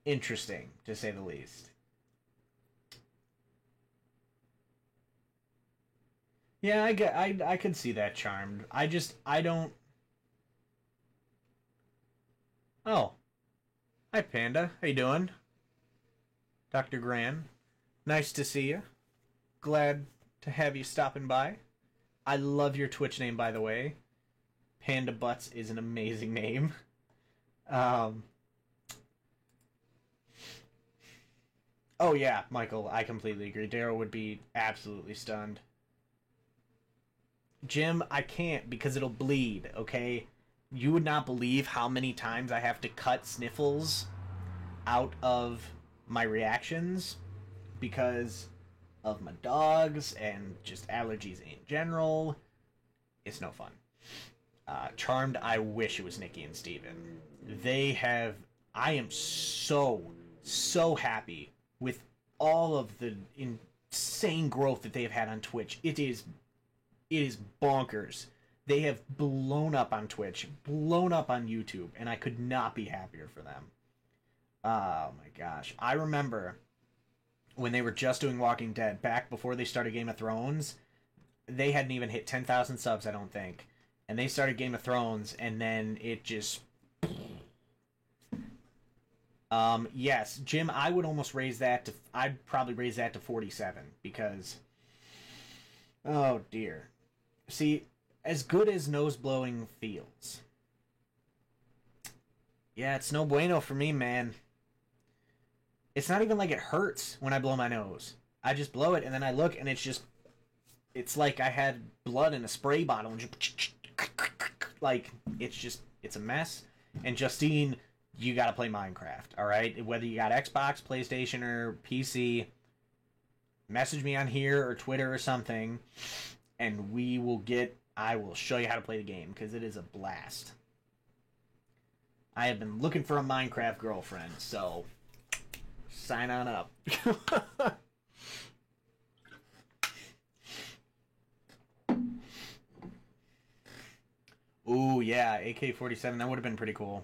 interesting, to say the least. Yeah, I could see that, Charmed. I don't. Oh, hi Panda. How you doing, Dr. Gran? Nice to see you. Glad to have you stopping by. I love your Twitch name, by the way. Panda Butts is an amazing name. Oh yeah, Michael, I completely agree. Daryl would be absolutely stunned. Jim, I can't because it'll bleed, okay? You would not believe how many times I have to cut sniffles out of my reactions because of my dogs and just allergies in general. It's no fun. Charmed, I wish it was Nikki and Steven. They have. I am so happy with all of the insane growth that they have had on Twitch. It is bonkers. They have blown up on Twitch, blown up on YouTube, and I could not be happier for them. Oh my gosh. I remember when they were just doing Walking Dead, back before they started Game of Thrones, they hadn't even hit 10,000 subs, I don't think. And they started Game of Thrones, and then it just. Yes, Jim, I would almost raise that to. I'd probably raise that to 47 because. Oh dear. See, as good as nose blowing feels. Yeah, it's no bueno for me, man. It's not even like it hurts when I blow my nose. I just blow it and then I look and it's just. It's like I had blood in a spray bottle and just. Like, it's just. It's a mess. And Justine, you gotta play Minecraft, alright? Whether you got Xbox, PlayStation, or PC, message me on here or Twitter or something, and I will show you how to play the game, because it is a blast. I have been looking for a Minecraft girlfriend, so sign on up. Ooh, yeah, AK-47, that would have been pretty cool.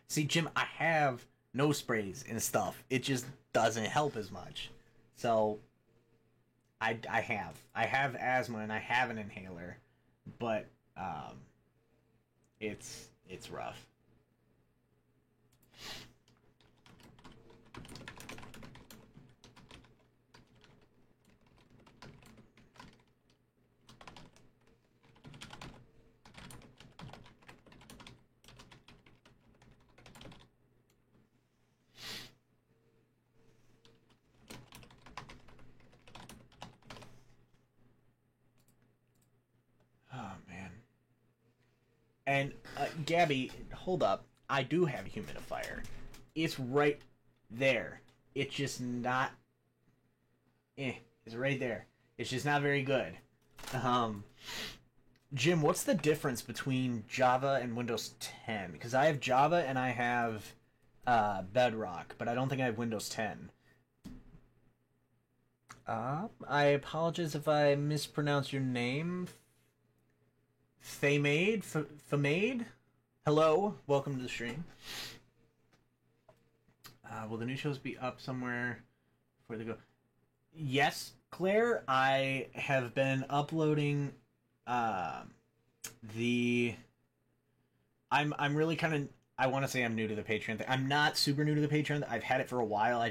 See, Jim, I have nose sprays and stuff. It just doesn't help as much. So, I have asthma and I have an inhaler, but it's rough. Oh man. And Gabby, hold up. I do have a humidifier. It's right there. It's just not. It's right there. It's just not very good. Um, Jim, what's the difference between Java and Windows 10? Because I have Java and I have Bedrock, but I don't think I have Windows 10. I apologize if I mispronounce your name. Famade? Hello, welcome to the stream. Will the new shows be up somewhere before they go? Yes, Claire, I have been uploading the I'm really kind of I want to say I'm new to the Patreon thing. I'm not super new to the Patreon. I've had it for a while. I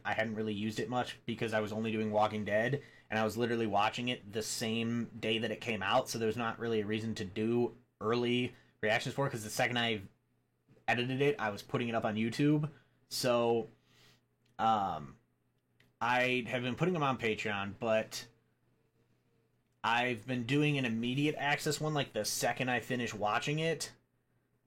hadn't really used it much because I was only doing Walking Dead and I was literally watching it the same day that it came out, so there's not really a reason to do early reactions for it because the second I edited it, I was putting it up on YouTube. So I have been putting them on Patreon, but I've been doing an immediate access one like the second I finish watching it.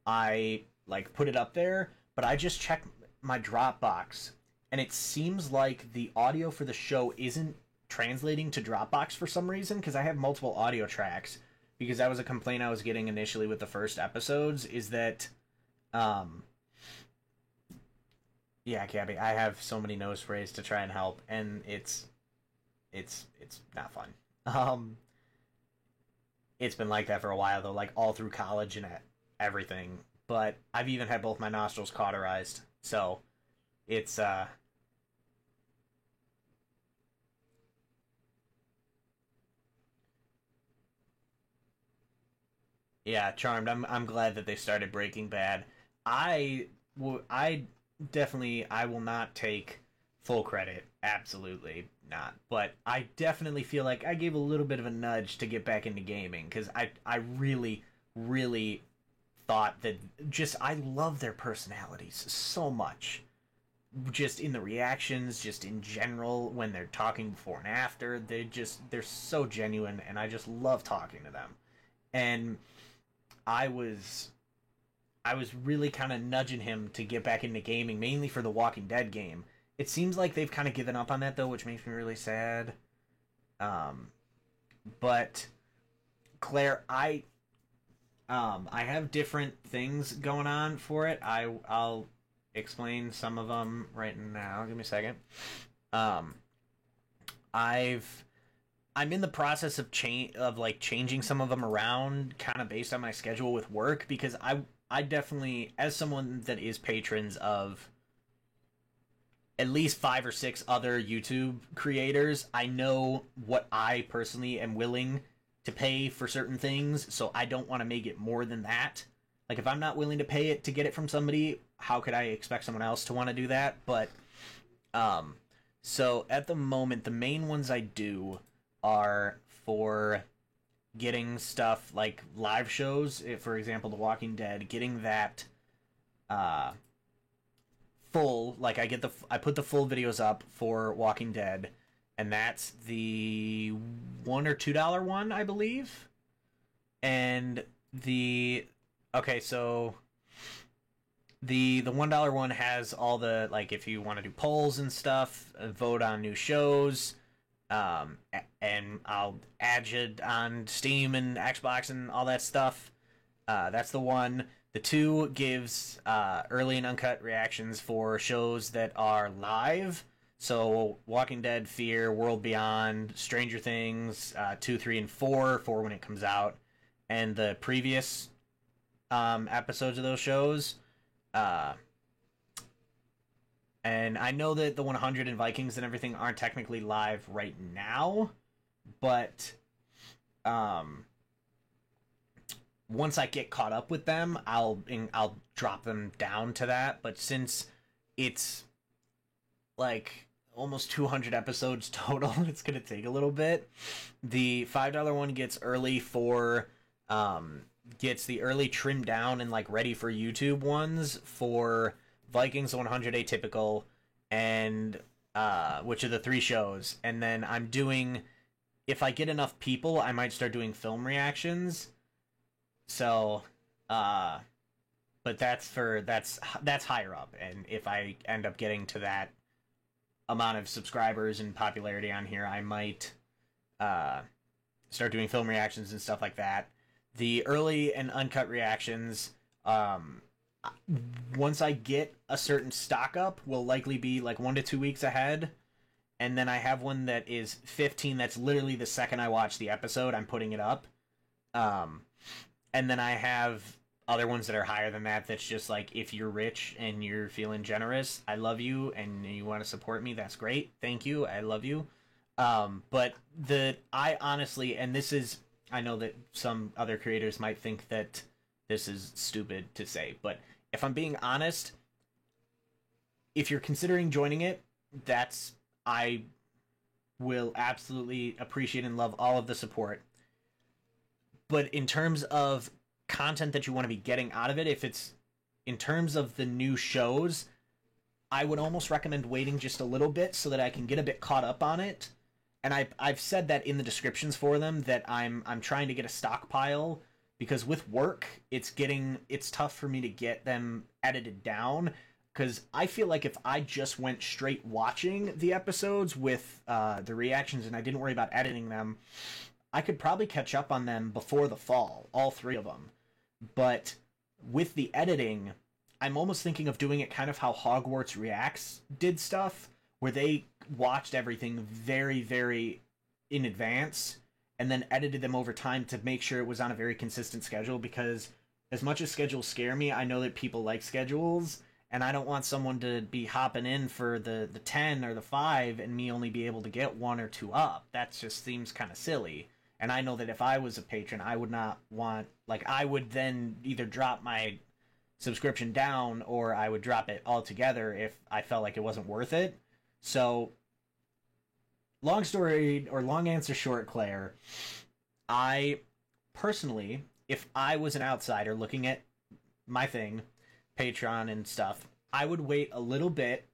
I like put it up there, but I just checked my Dropbox and it seems like the audio for the show isn't translating to Dropbox for some reason because I have multiple audio tracks because that was a complaint I was getting initially with the first episodes is that yeah, Gabby, I have so many nose sprays to try and help and it's not fun. It's been like that for a while though, like all through college and everything. But I've even had both my nostrils cauterized, so it's yeah, Charmed. I'm glad that they started Breaking Bad. I definitely I will not take full credit. Absolutely not. But I definitely feel like I gave a little bit of a nudge to get back into gaming because I really thought that just I love their personalities so much. just in the reactions, just in general, when they're talking before and after, they're so genuine, and I just love talking to them. And I was I was really kind of nudging him to get back into gaming, mainly for the Walking Dead game. It seems like they've kind of given up on that though, which makes me really sad. Um, but Claire, I have different things going on for it. I'll explain some of them right now. Give me a second. Um, I've I'm in the process of changing some of them around, kind of based on my schedule with work, because I definitely, as someone that is patrons of at least 5 or 6 other YouTube creators, I know what I personally am willing to pay for certain things, so I don't want to make it more than that. Like, if I'm not willing to pay it to get it from somebody, how could I expect someone else to want to do that? But um so at the moment, the main ones I do are for getting stuff like live shows, for example, The Walking Dead, getting that uh full, like I put the full videos up for Walking Dead, and that's the $1 or $2 one, I believe. And the okay, so the $1 one has all the, like, if you want to do polls and stuff, vote on new shows, and I'll add you on Steam and Xbox and all that stuff. That's the one. The 2 gives early and uncut reactions for shows that are live. So Walking Dead, Fear, World Beyond, Stranger Things, 2, 3, and 4 for when it comes out, and the previous episodes of those shows. Uh, and I know that the 100 and Vikings and everything aren't technically live right now, but um, once I get caught up with them, I'll drop them down to that. But since it's like almost 200 episodes total, it's gonna take a little bit. The $5 one gets early for gets the early trimmed down and like ready for YouTube ones for Vikings, 100 Atypical, and which are the 3 shows. And then I'm doing, if I get enough people, I might start doing film reactions. So but that's higher up, and if I end up getting to that amount of subscribers and popularity on here, I might start doing film reactions and stuff like that. The early and uncut reactions, once I get a certain stock up, will likely be like 1 to 2 weeks ahead. And then I have one that is 15. That's literally the second I watch the episode, I'm putting it up. And then I have other ones that are higher than that. That's just like, if you're rich and you're feeling generous, I love you, and you want to support me, that's great. Thank you. I love you. But I honestly, and this is, I know that some other creators might think that this is stupid to say, but if I'm being honest, if you're considering joining it, I will absolutely appreciate and love all of the support. But in terms of content that you want to be getting out of it, if it's in terms of the new shows, I would almost recommend waiting just a little bit so that I can get a bit caught up on it. And I've said that in the descriptions for them, that I'm trying to get a stockpile, because with work it's tough for me to get them edited down, because I feel like if I just went straight watching the episodes with the reactions and I didn't worry about editing them, I could probably catch up on them before the fall, all 3 of them. But with the editing, I'm almost thinking of doing it kind of how Hogwarts Reacts did stuff, where they watched everything very, very in advance and then edited them over time to make sure it was on a very consistent schedule. Because as much as schedules scare me, I know that people like schedules, and I don't want someone to be hopping in for the 10 or the 5 and me only be able to get 1 or 2 up. That just seems kind of silly. And I know that if I was a patron, I would not want, like, I would then either drop my subscription down, or I would drop it altogether if I felt like it wasn't worth it. So, long story, or long answer short, Claire, I personally, if I was an outsider looking at my thing, Patreon and stuff, I would wait a little bit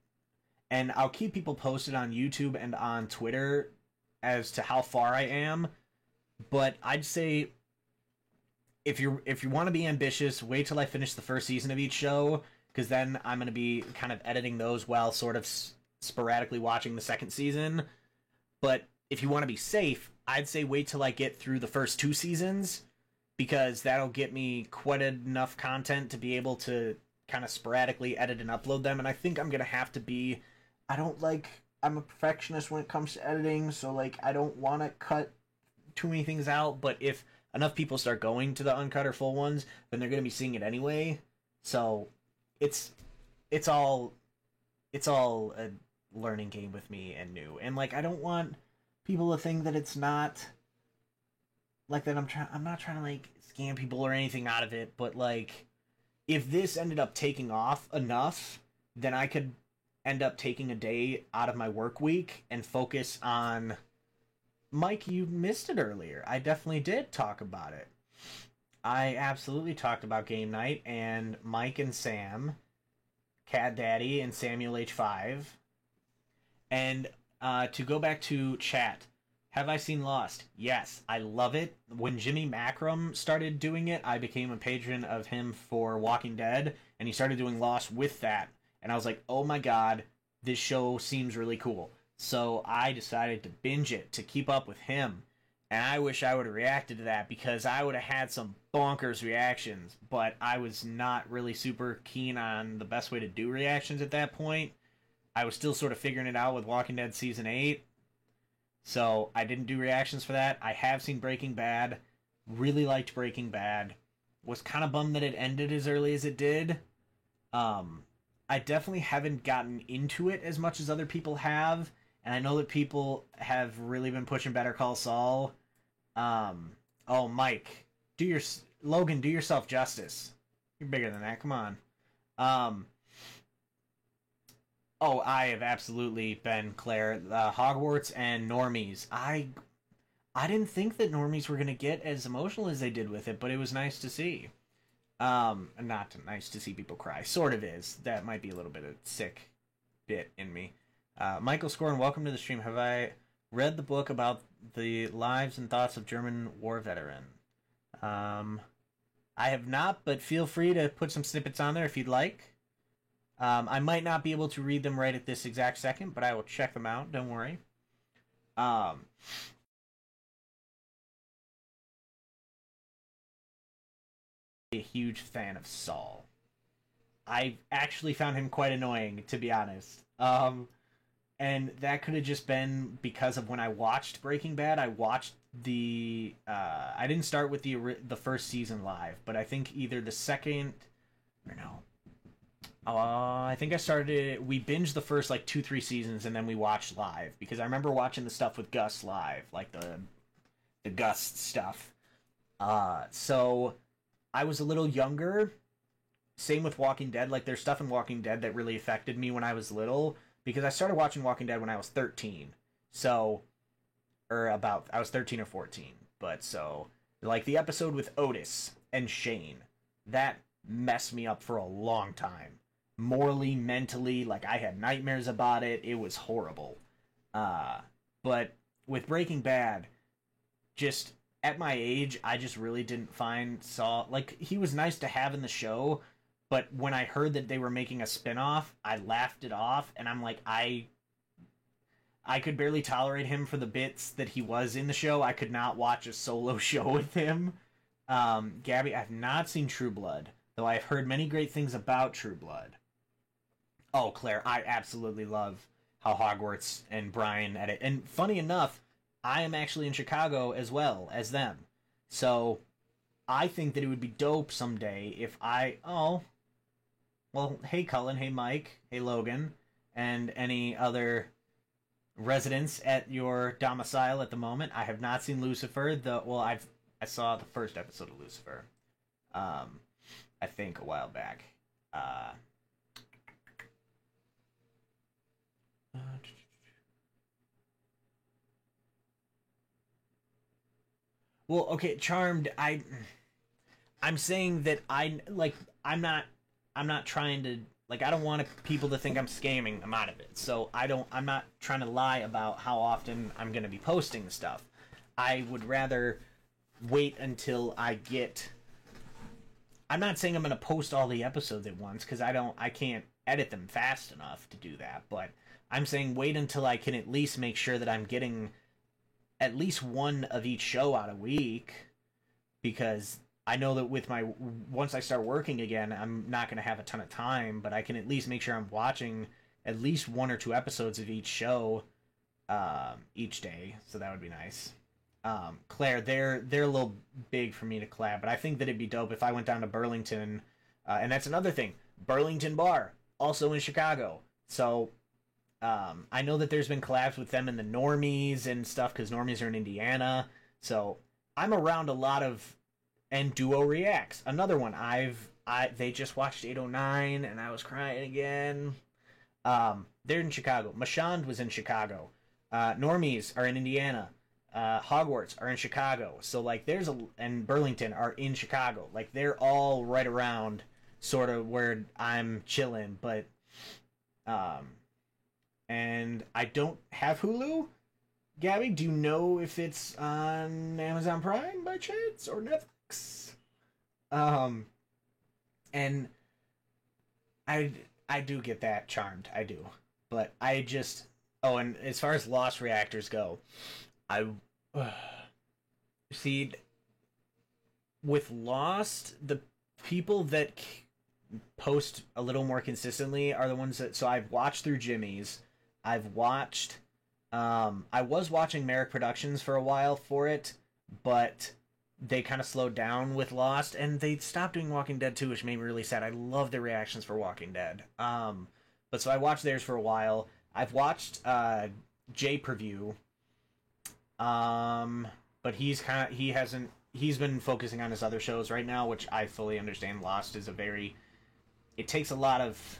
and I'll keep people posted on YouTube and on Twitter as to how far I am. But I'd say if you want to be ambitious, wait till I finish the first season of each show, because then I'm going to be kind of editing those while sort of sporadically watching the second season. But if you want to be safe, I'd say wait till I get through the first 2 seasons, because that'll get me quite enough content to be able to kind of sporadically edit and upload them. And I think I'm going to have to be... I'm a perfectionist when it comes to editing, so like I don't want to cut too many things out, but if enough people start going to the uncut or full ones, then they're going to be seeing it anyway. So it's all a learning game with me and new. And like I don't want people to think that it's not like that I'm not trying to like scam people or anything out of it, but like if this ended up taking off enough, then I could end up taking a day out of my work week and focus on... Mike, you missed it earlier. I definitely did talk about it. I absolutely talked about game night and Mike and Sam, Cat Daddy and Samuel H5. And to go back to chat, have I seen Lost? Yes, I love it. When Jimmy Macram started doing it, I became a patron of him for Walking Dead, and he started doing Lost with that. And I was like, oh my god, this show seems really cool. So I decided to binge it to keep up with him. And I wish I would have reacted to that, because I would have had some bonkers reactions. But I was not really super keen on the best way to do reactions at that point. I was still sort of figuring it out with Walking Dead Season 8. So I didn't do reactions for that. I have seen Breaking Bad. Really liked Breaking Bad. Was kind of bummed that it ended as early as it did. I definitely haven't gotten into it as much as other people have, and I know that people have really been pushing Better Call Saul. Oh, Mike, Logan, do yourself justice. You're bigger than that. Come on. Oh, I have absolutely been Claire. Hogwarts and Normies. I didn't think that Normies were gonna get as emotional as they did with it, but it was nice to see. Not nice to see people cry. Sort of is. That might be a little bit of sick bit in me. Michael Scoren, welcome to the stream. Have I read the book about the lives and thoughts of German war veteran? I have not, but feel free to put some snippets on there if you'd like. I might not be able to read them right at this exact second, but I will check them out. Don't worry. A huge fan of Saul. I actually found him quite annoying, to be honest. And that could have just been because of when I watched Breaking Bad. I watched the I didn't start with the first season live, but I think either the second or no. I think I started. We binged the first like 2-3 seasons, and then we watched live, because I remember watching the stuff with Gus live, like the Gus stuff. So I was a little younger. Same with Walking Dead. Like, there's stuff in Walking Dead that really affected me when I was little, because I started watching Walking Dead when I was 13. So, I was 13 or 14. But so, like the episode with Otis and Shane, that messed me up for a long time. Morally, mentally, like I had nightmares about it. It was horrible. But with Breaking Bad, just at my age, I just really didn't find Saul, like, he was nice to have in the show, but when I heard that they were making a spin-off, I laughed it off, and I'm like, I could barely tolerate him for the bits that he was in the show. I could not watch a solo show with him. Gabby, I've not seen True Blood, though I've heard many great things about True Blood. Oh, Claire, I absolutely love how Hogwarts and Brian edit. And funny enough, I am actually in Chicago as well as them. So I think that it would be dope someday if well, hey Cullen, hey Mike, hey Logan, and any other residents at your domicile at the moment. I have not seen Lucifer, I saw the first episode of Lucifer. I think a while back. Well, okay, Charmed, I'm saying that I'm not trying to like I don't want people to think I'm scamming them out of it. So I'm not trying to lie about how often I'm going to be posting stuff. I would rather wait until I'm not saying I'm going to post all the episodes at once cuz I can't edit them fast enough to do that, but I'm saying wait until I can at least make sure that I'm getting at least one of each show out a week, because I know that once I start working again, I'm not going to have a ton of time, but I can at least make sure I'm watching at least one or two episodes of each show each day. So that would be nice. Claire, they're a little big for me to collab, but I think that it'd be dope if I went down to Burlington, and that's another thing. Burlington Bar, also in Chicago. So I know that there's been collabs with them and the Normies and stuff because Normies are in Indiana. So I'm around a lot of, and Duo Reacts, another one. They just watched 809 and I was crying again. They're in Chicago. Mashand was in Chicago. Normies are in Indiana. Hogwarts are in Chicago. So like and Burlington are in Chicago. Like they're all right around sort of where I'm chilling, but and I don't have Hulu. Gabby, do you know if it's on Amazon Prime by chance or Netflix? And I do get that Charmed, I do, but I just and as far as Lost reactors go, I see with Lost, the people that post a little more consistently are the ones that. So I've watched through Jimmy's. I've watched. I was watching Merrick Productions for a while for it, but they kind of slowed down with Lost, and they stopped doing Walking Dead too, which made me really sad. I love the reactions for Walking Dead. But so I watched theirs for a while. I've watched J Preview. But he's been focusing on his other shows right now, which I fully understand. Lost is it takes a lot of,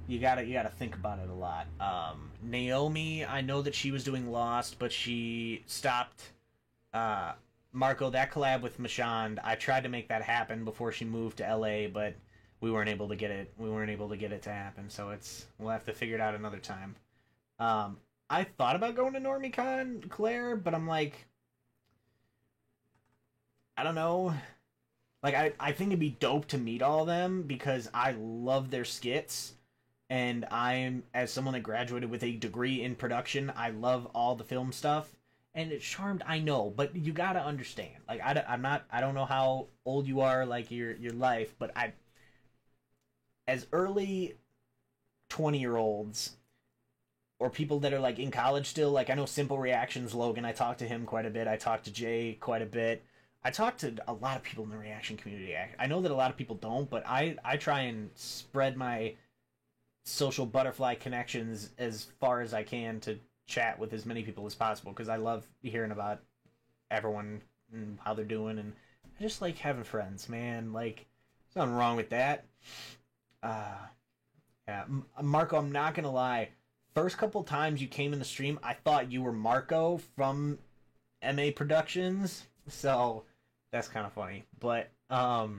you gotta think about it a lot. Naomi, I know that she was doing Lost, but she stopped. Marco, that collab with Mashand, I tried to make that happen before she moved to LA, but we weren't able to get it. We weren't able to get it to happen, so we'll have to figure it out another time. I thought about going to NormieCon, Claire, but I'm like, I don't know. Like, I think it'd be dope to meet all of them because I love their skits. And as someone that graduated with a degree in production, I love all the film stuff. And it's Charmed, I know, but you gotta understand. Like, I don't know how old you are, like, your life, but as early 20-year-olds, or people that are like in college still, like I know Simple Reactions Logan, I talked to him quite a bit. I talked to Jay quite a bit. I talked to a lot of people in the reaction community. I know that a lot of people don't, but I try and spread my social butterfly connections as far as I can to chat with as many people as possible because I love hearing about everyone and how they're doing, and I just like having friends, man. Like, there's nothing wrong with that. Yeah, Marco, I'm not gonna lie. First couple times you came in the stream, I thought you were Marco from MA Productions, so that's kind of funny. But yeah,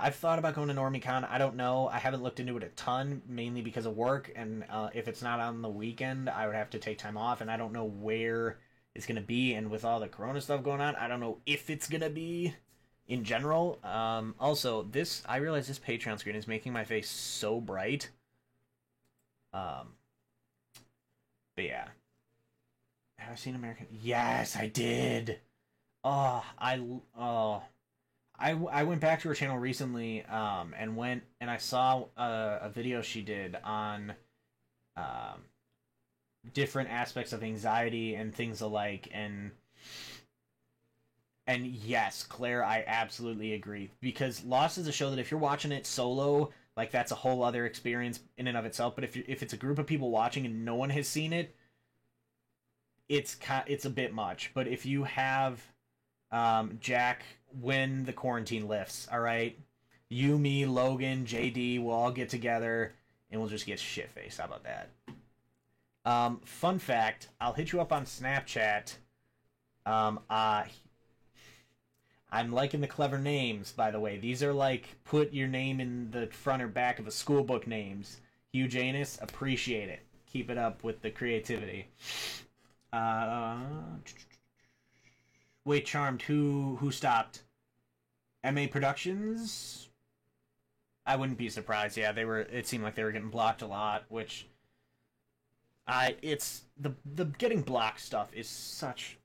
I've thought about going to NormieCon. I don't know. I haven't looked into it a ton, mainly because of work, and if it's not on the weekend, I would have to take time off, and I don't know where it's gonna be. And with all the Corona stuff going on, I don't know if it's gonna be in general. Also, I realize this Patreon screen is making my face so bright. But yeah. Have I seen American? Yes, I did. I went back to her channel recently, and I saw a video she did on different aspects of anxiety and things alike, and yes, Claire, I absolutely agree, because Lost is a show that if you're watching it solo, like, that's a whole other experience in and of itself. But if it's a group of people watching and no one has seen it, it's a bit much. But if you have Jack, when the quarantine lifts, all right, you, me, Logan, JD, we'll all get together and we'll just get shit faced. How about that? Fun fact: I'll hit you up on Snapchat. I'm liking the clever names, by the way. These are like put your name in the front or back of a school book names. Hugh Janus, appreciate it. Keep it up with the creativity. Uh, Wait, Charmed, who stopped? MA Productions? I wouldn't be surprised. Yeah, they were. It seemed like they were getting blocked a lot, which it's the getting blocked stuff is such.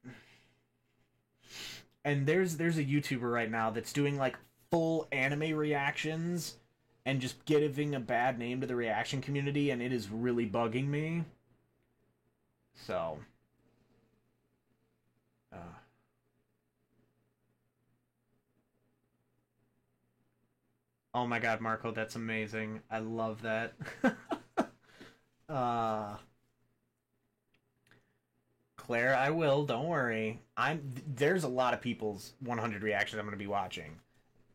And there's a YouTuber right now that's doing like full anime reactions and just giving a bad name to the reaction community, and it is really bugging me. So, uh, oh my God, Marco, that's amazing. I love that. uh Claire, I will. Don't worry. There's a lot of people's 100 reactions I'm going to be watching.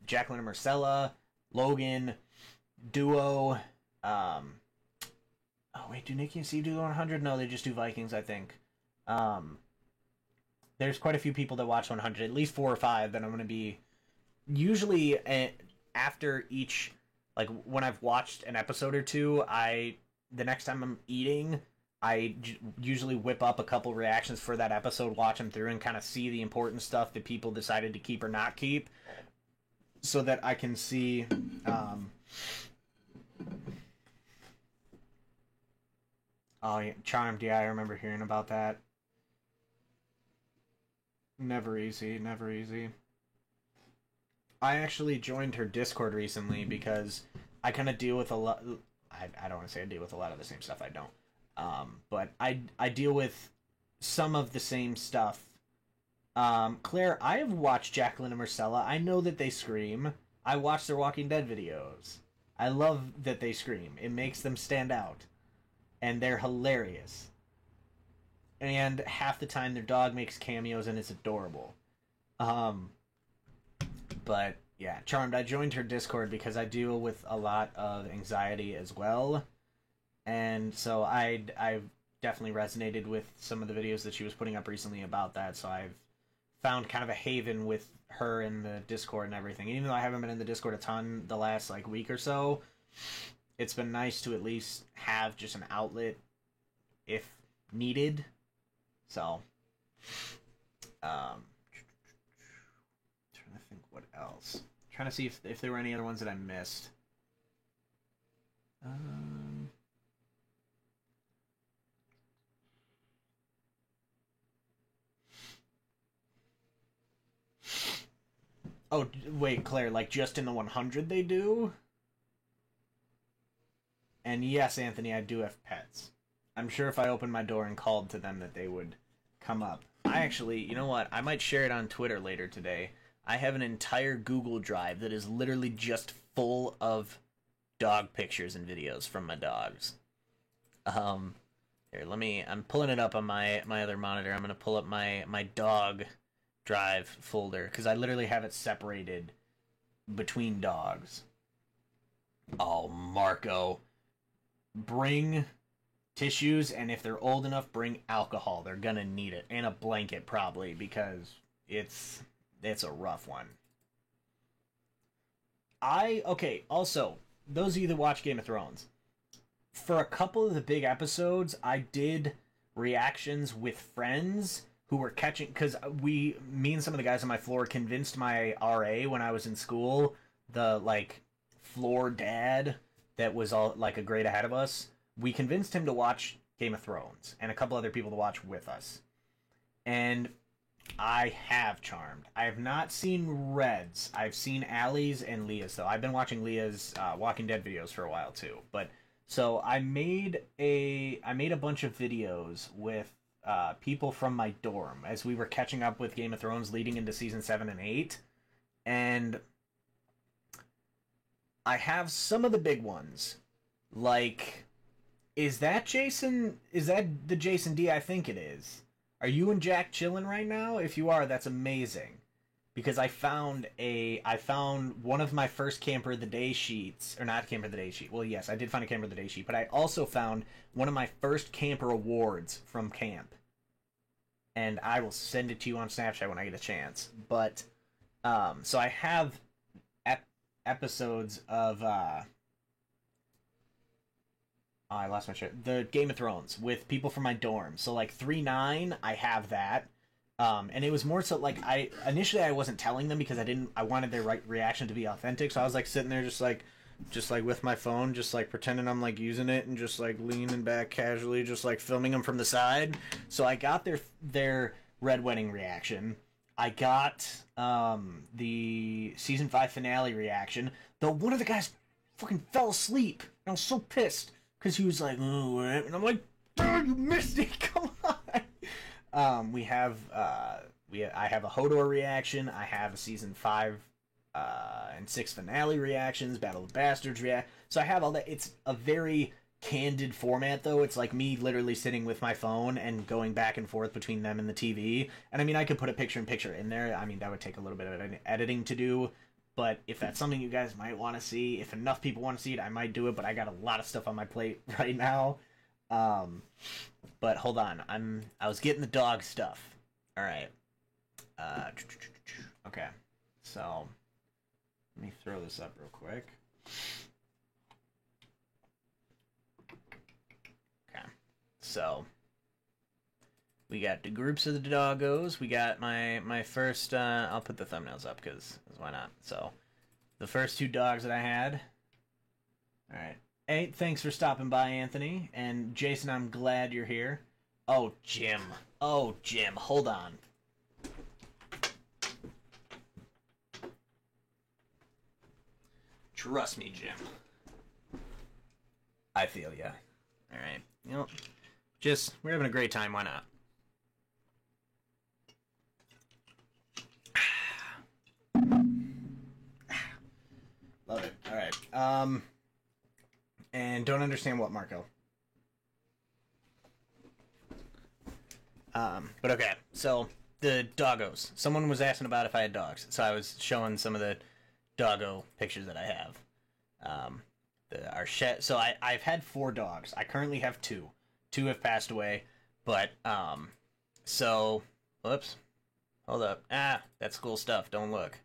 Jacqueline and Marcella, Logan, Duo. Oh wait, do Nikki and Steve do 100? No, they just do Vikings, I think. Um, there's quite a few people that watch 100, at least 4 or 5 that I'm going to be usually after each, like when I've watched an episode or two, the next time I'm eating, usually whip up a couple reactions for that episode, watch them through, and kind of see the important stuff that people decided to keep or not keep, so that I can see. Oh, yeah, Charmed. Yeah, I remember hearing about that. Never easy. Never easy. I actually joined her Discord recently because I kind of deal with a lot. I don't want to say I deal with a lot of the same stuff. I don't. But I deal with some of the same stuff. Claire, I have watched Jacqueline and Marcella. I know that they scream. I watch their Walking Dead videos. I love that they scream. It makes them stand out. And they're hilarious. And half the time their dog makes cameos and it's adorable. But yeah, Charmed, I joined her Discord because I deal with a lot of anxiety as well. And so I've definitely resonated with some of the videos that she was putting up recently about that. So I've found kind of a haven with her in the Discord and everything. Even though I haven't been in the Discord a ton the last like week or so, it's been nice to at least have just an outlet if needed. So, trying to think what else. Trying to see if there were any other ones that I missed. Oh, wait, Claire, like just in the 100 they do? And yes, Anthony, I do have pets. I'm sure if I opened my door and called to them that they would come up. I actually, you know what? I might share it on Twitter later today. I have an entire Google Drive that is literally just full of dog pictures and videos from my dogs. Here, I'm pulling it up on my other monitor. I'm gonna pull up my dog drive folder because I literally have it separated between dogs. Oh, Marco, bring tissues, and if they're old enough, bring alcohol. They're gonna need it, and a blanket probably, because it's a rough one. Okay, also, those of you that watch Game of Thrones, for a couple of the big episodes, I did reactions with friends who were catching, because me and some of the guys on my floor convinced my RA when I was in school, the like floor dad that was all like a grade ahead of us, we convinced him to watch Game of Thrones and a couple other people to watch with us. And I have Charmed. I have not seen Red's. I've seen Allie's and Leah's though. I've been watching Leah's Walking Dead videos for a while too. But so I made a bunch of videos with people from my dorm as we were catching up with Game of Thrones leading into season 7 and 8. And I have some of the big ones. Like, is that Jason? Is that the Jason D I think it is? Are you and Jack chilling right now? If you are, that's amazing. Because I found one of my first Camper of the Day sheets, or not Camper of the Day sheet. Well, yes, I did find a Camper of the Day sheet, but I also found one of my first Camper awards from camp. And I will send it to you on Snapchat when I get a chance. But So I have episodes of oh, I lost my shit. The Game of Thrones with people from my dorm. So like 3-9, I have that. And it was more so like I initially I wasn't telling them because I wanted their reaction to be authentic. So I was like sitting there just like with my phone, just like pretending I'm like using it and just like leaning back casually, just like filming them from the side. So I got their Red Wedding reaction. I got the season 5 finale reaction. Though one of the guys fucking fell asleep. And I was so pissed because he was like, "Oh, what?" And I'm like, "Oh, you missed it! Come on!" I have a Hodor reaction. I have a season 5 and 6 finale reactions, Battle of Bastards react. So I have all that. It's a very candid format, though. It's like me literally sitting with my phone and going back and forth between them and the TV. And I mean, I could put a picture-in-picture in there. I mean, that would take a little bit of editing to do. But if that's something you guys might want to see, if enough people want to see it, I might do it. But I got a lot of stuff on my plate right now. But hold on, I was getting the dog stuff. All right. Okay. So let me throw this up real quick. Okay. So we got the groups of the doggos. We got my first. I'll put the thumbnails up because why not? So the first 2 dogs that I had. All right. Hey, thanks for stopping by, Anthony. And Jason, I'm glad you're here. Oh, Jim. Oh, Jim. Hold on. Trust me, Jim. I feel ya. All right. You know, we're having a great time. Why not? Love it. All right. And don't understand what, Marco. But okay, so the doggos. Someone was asking about if I had dogs, so I was showing some of the doggo pictures that I have. So I've had 4 dogs. I currently have 2. 2 have passed away, but so whoops, hold up. That's cool stuff. Don't look.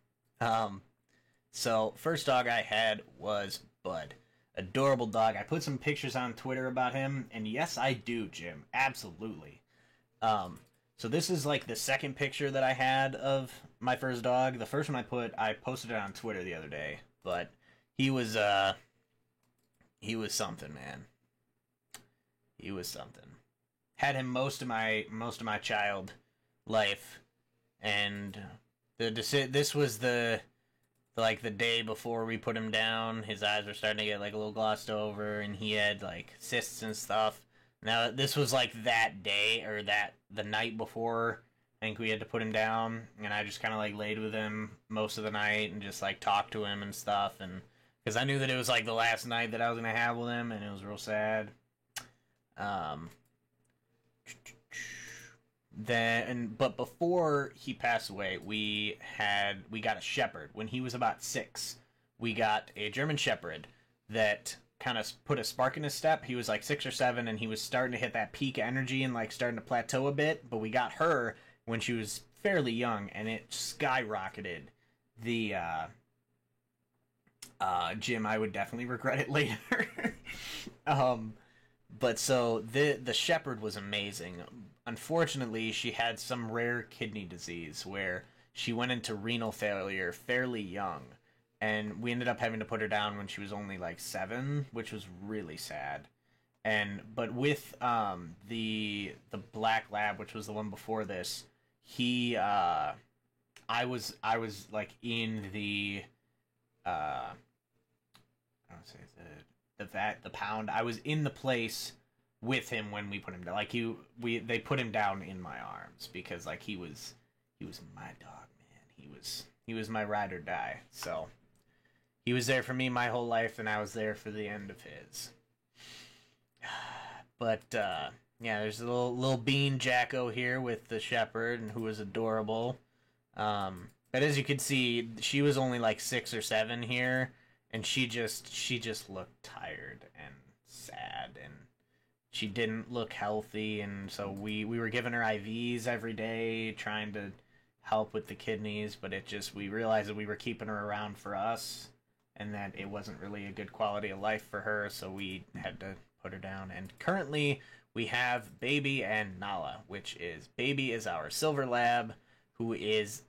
So first dog I had was Bud. Adorable dog. I put some pictures on Twitter about him, and yes, I do, Jim. Absolutely. So this is like the second picture that I had of my first dog. The first one I posted it on Twitter the other day, but he was something, man. He was something. Had him most of my child life, and this was the day before we put him down. His eyes were starting to get like a little glossed over, and he had like cysts and stuff. Now this was like that day or the night before. I think we had to put him down, and I just kind of like laid with him most of the night and just like talked to him and stuff, and because I knew that it was like the last night that I was gonna have with him, and it was real sad. But before he passed away, we got a shepherd. When he was about 6, we got a German shepherd that kind of put a spark in his step. He was like 6 or 7, and he was starting to hit that peak energy and like starting to plateau a bit. But we got her when she was fairly young, and it skyrocketed. The Jim, I would definitely regret it later. But so the shepherd was amazing. Unfortunately, she had some rare kidney disease where she went into renal failure fairly young, and we ended up having to put her down when she was only like 7, which was really sad. But with the black lab, which was the one before this, I was like in the I don't say the pound. I was in the place with him when we put him down. Like they put him down in my arms because like he was my dog, man. He was my ride or die. So he was there for me my whole life, and I was there for the end of his. But yeah, there's a little bean Jacko here with the shepherd, and who was adorable. But as you can see, she was only like 6 or 7 here, and she just looked tired and sad, and she didn't look healthy, and so we were giving her IVs every day, trying to help with the kidneys, but we realized that we were keeping her around for us and that it wasn't really a good quality of life for her, so we had to put her down. And currently we have Baby and Nala, which is Baby is our silver lab, who is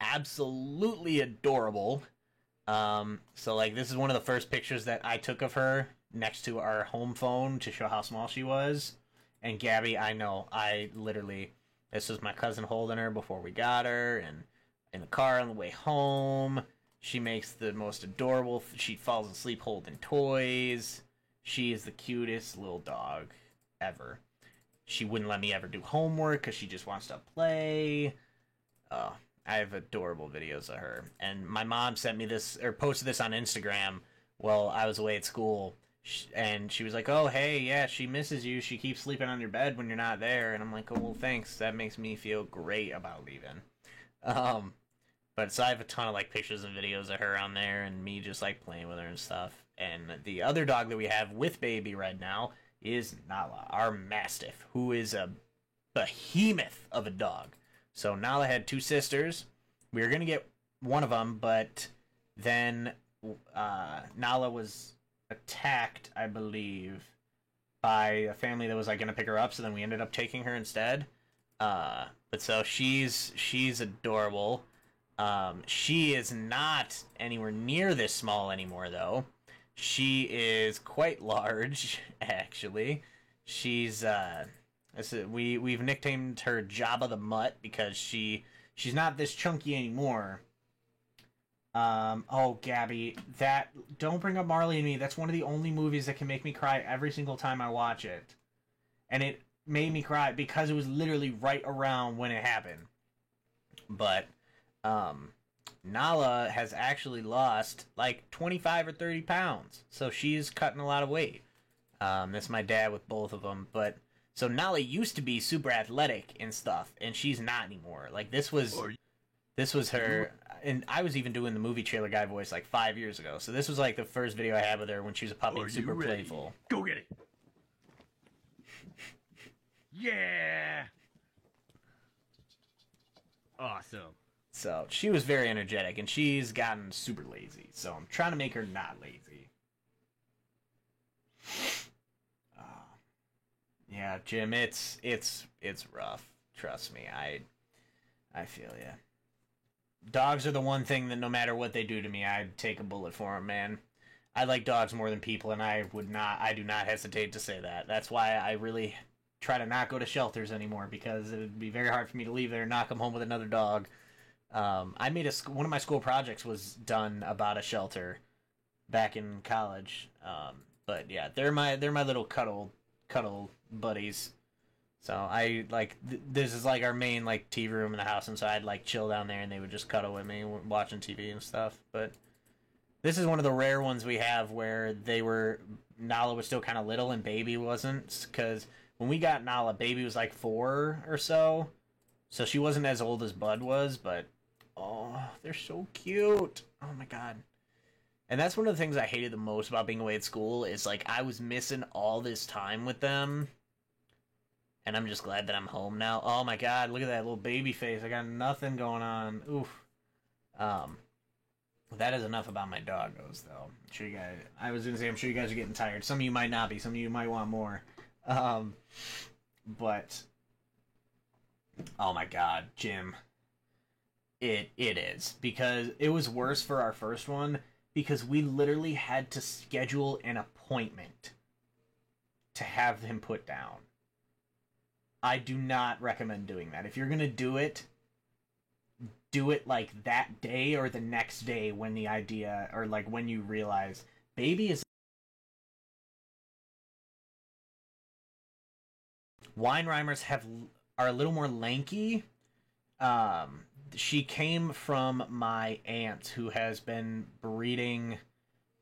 absolutely adorable. So like this is one of the first pictures that I took of her next to our home phone to show how small she was. And Gabby, I know, this was my cousin holding her before we got her, and in the car on the way home, she makes the most adorable, she falls asleep holding toys. She is the cutest little dog ever. She wouldn't let me ever do homework because she just wants to play. Oh, I have adorable videos of her. And my mom sent me this, or posted this on Instagram while I was away at school. And she was like, oh, hey, yeah, she misses you. She keeps sleeping on your bed when you're not there. And I'm like, oh, well, thanks. That makes me feel great about leaving. But so I have a ton of like pictures and videos of her on there and me just like playing with her and stuff. And the other dog that we have with Baby right now is Nala, our Mastiff, who is a behemoth of a dog. So Nala had 2 sisters. We were going to get one of them, but then Nala was attacked, I believe, by a family that was like going to pick her up, so then we ended up taking her instead. But so she's adorable. She is not anywhere near this small anymore, though. She is quite large, actually. She's we've nicknamed her Jabba the Mutt because she's not this chunky anymore. Oh, Gabby, don't bring up Marley and Me. That's one of the only movies that can make me cry every single time I watch it. And it made me cry because it was literally right around when it happened. But, Nala has actually lost like 25 or 30 pounds. So she's cutting a lot of weight. That's my dad with both of them. But, so Nala used to be super athletic and stuff, and she's not anymore. Like, this was her, and I was even doing the movie trailer guy voice like 5 years ago. So this was like the first video I had with her when she was a puppy and super playful. Go get it. Yeah. Awesome. So she was very energetic, and she's gotten super lazy. So I'm trying to make her not lazy. Yeah, Jim, it's rough. Trust me, I feel ya. Dogs are the one thing that no matter what they do to me, I'd take a bullet for them, man. I like dogs more than people, and I do not hesitate to say that. That's why I really try to not go to shelters anymore, because it would be very hard for me to leave there and not come home with another dog. I made one of my school projects was done about a shelter back in college. But yeah, they're my little cuddle buddies. So I like this is like our main like TV room in the house, and so I'd like chill down there, and they would just cuddle with me watching TV and stuff. But this is one of the rare ones we have where Nala was still kind of little and Baby wasn't, because when we got Nala, Baby was like 4 or so, so she wasn't as old as Bud was. But oh, they're so cute. Oh my god. And that's one of the things I hated the most about being away at school, is like I was missing all this time with them. And I'm just glad that I'm home now. Oh my god, look at that little baby face. I got nothing going on. Oof. That is enough about my doggos, though. I'm sure you guys, I was gonna say, I'm sure you guys are getting tired. Some of you might not be. Some of you might want more. But oh my god, Jim. It is. Because it was worse for our first one, because we literally had to schedule an appointment to have him put down. I do not recommend doing that. If you're going to do it like that day or the next day when the idea, or like when you realize Baby is... Weinreimers are a little more lanky. She came from my aunt, who has been breeding...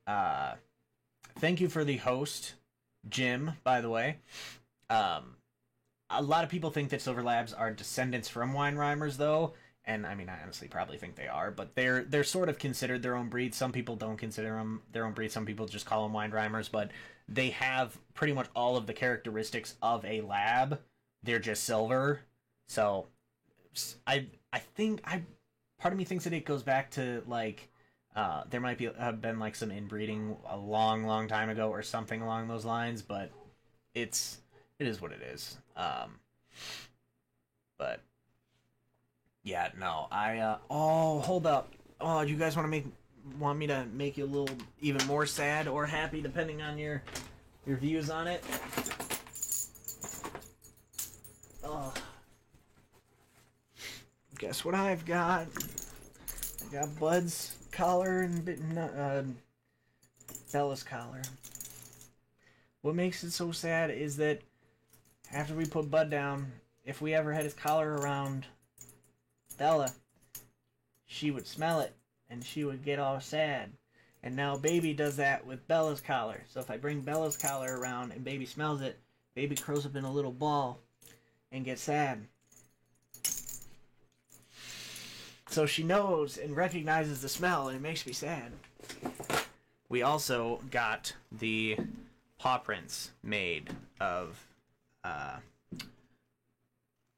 thank you for the host, Jim, by the way. A lot of people think that Silver Labs are descendants from Weinreimers, though, and I mean, I honestly probably think they are, but they're sort of considered their own breed. Some people don't consider them their own breed. Some people just call them Weinreimers, but they have pretty much all of the characteristics of a lab. They're just silver. So I think part of me thinks that it goes back to like there might be have been like some inbreeding a long time ago or something along those lines, but it is what it is. But yeah, no, oh, hold up. Oh, do you guys want me to make you a little even more sad or happy depending on your views on it? Oh. Guess what I've got? I got Bud's collar and Bella's collar. What makes it so sad is that after we put Bud down, if we ever had his collar around Bella, she would smell it and she would get all sad. And now Baby does that with Bella's collar. So if I bring Bella's collar around and Baby smells it, Baby curls up in a little ball and gets sad. So she knows and recognizes the smell, and it makes me sad. We also got the paw prints made of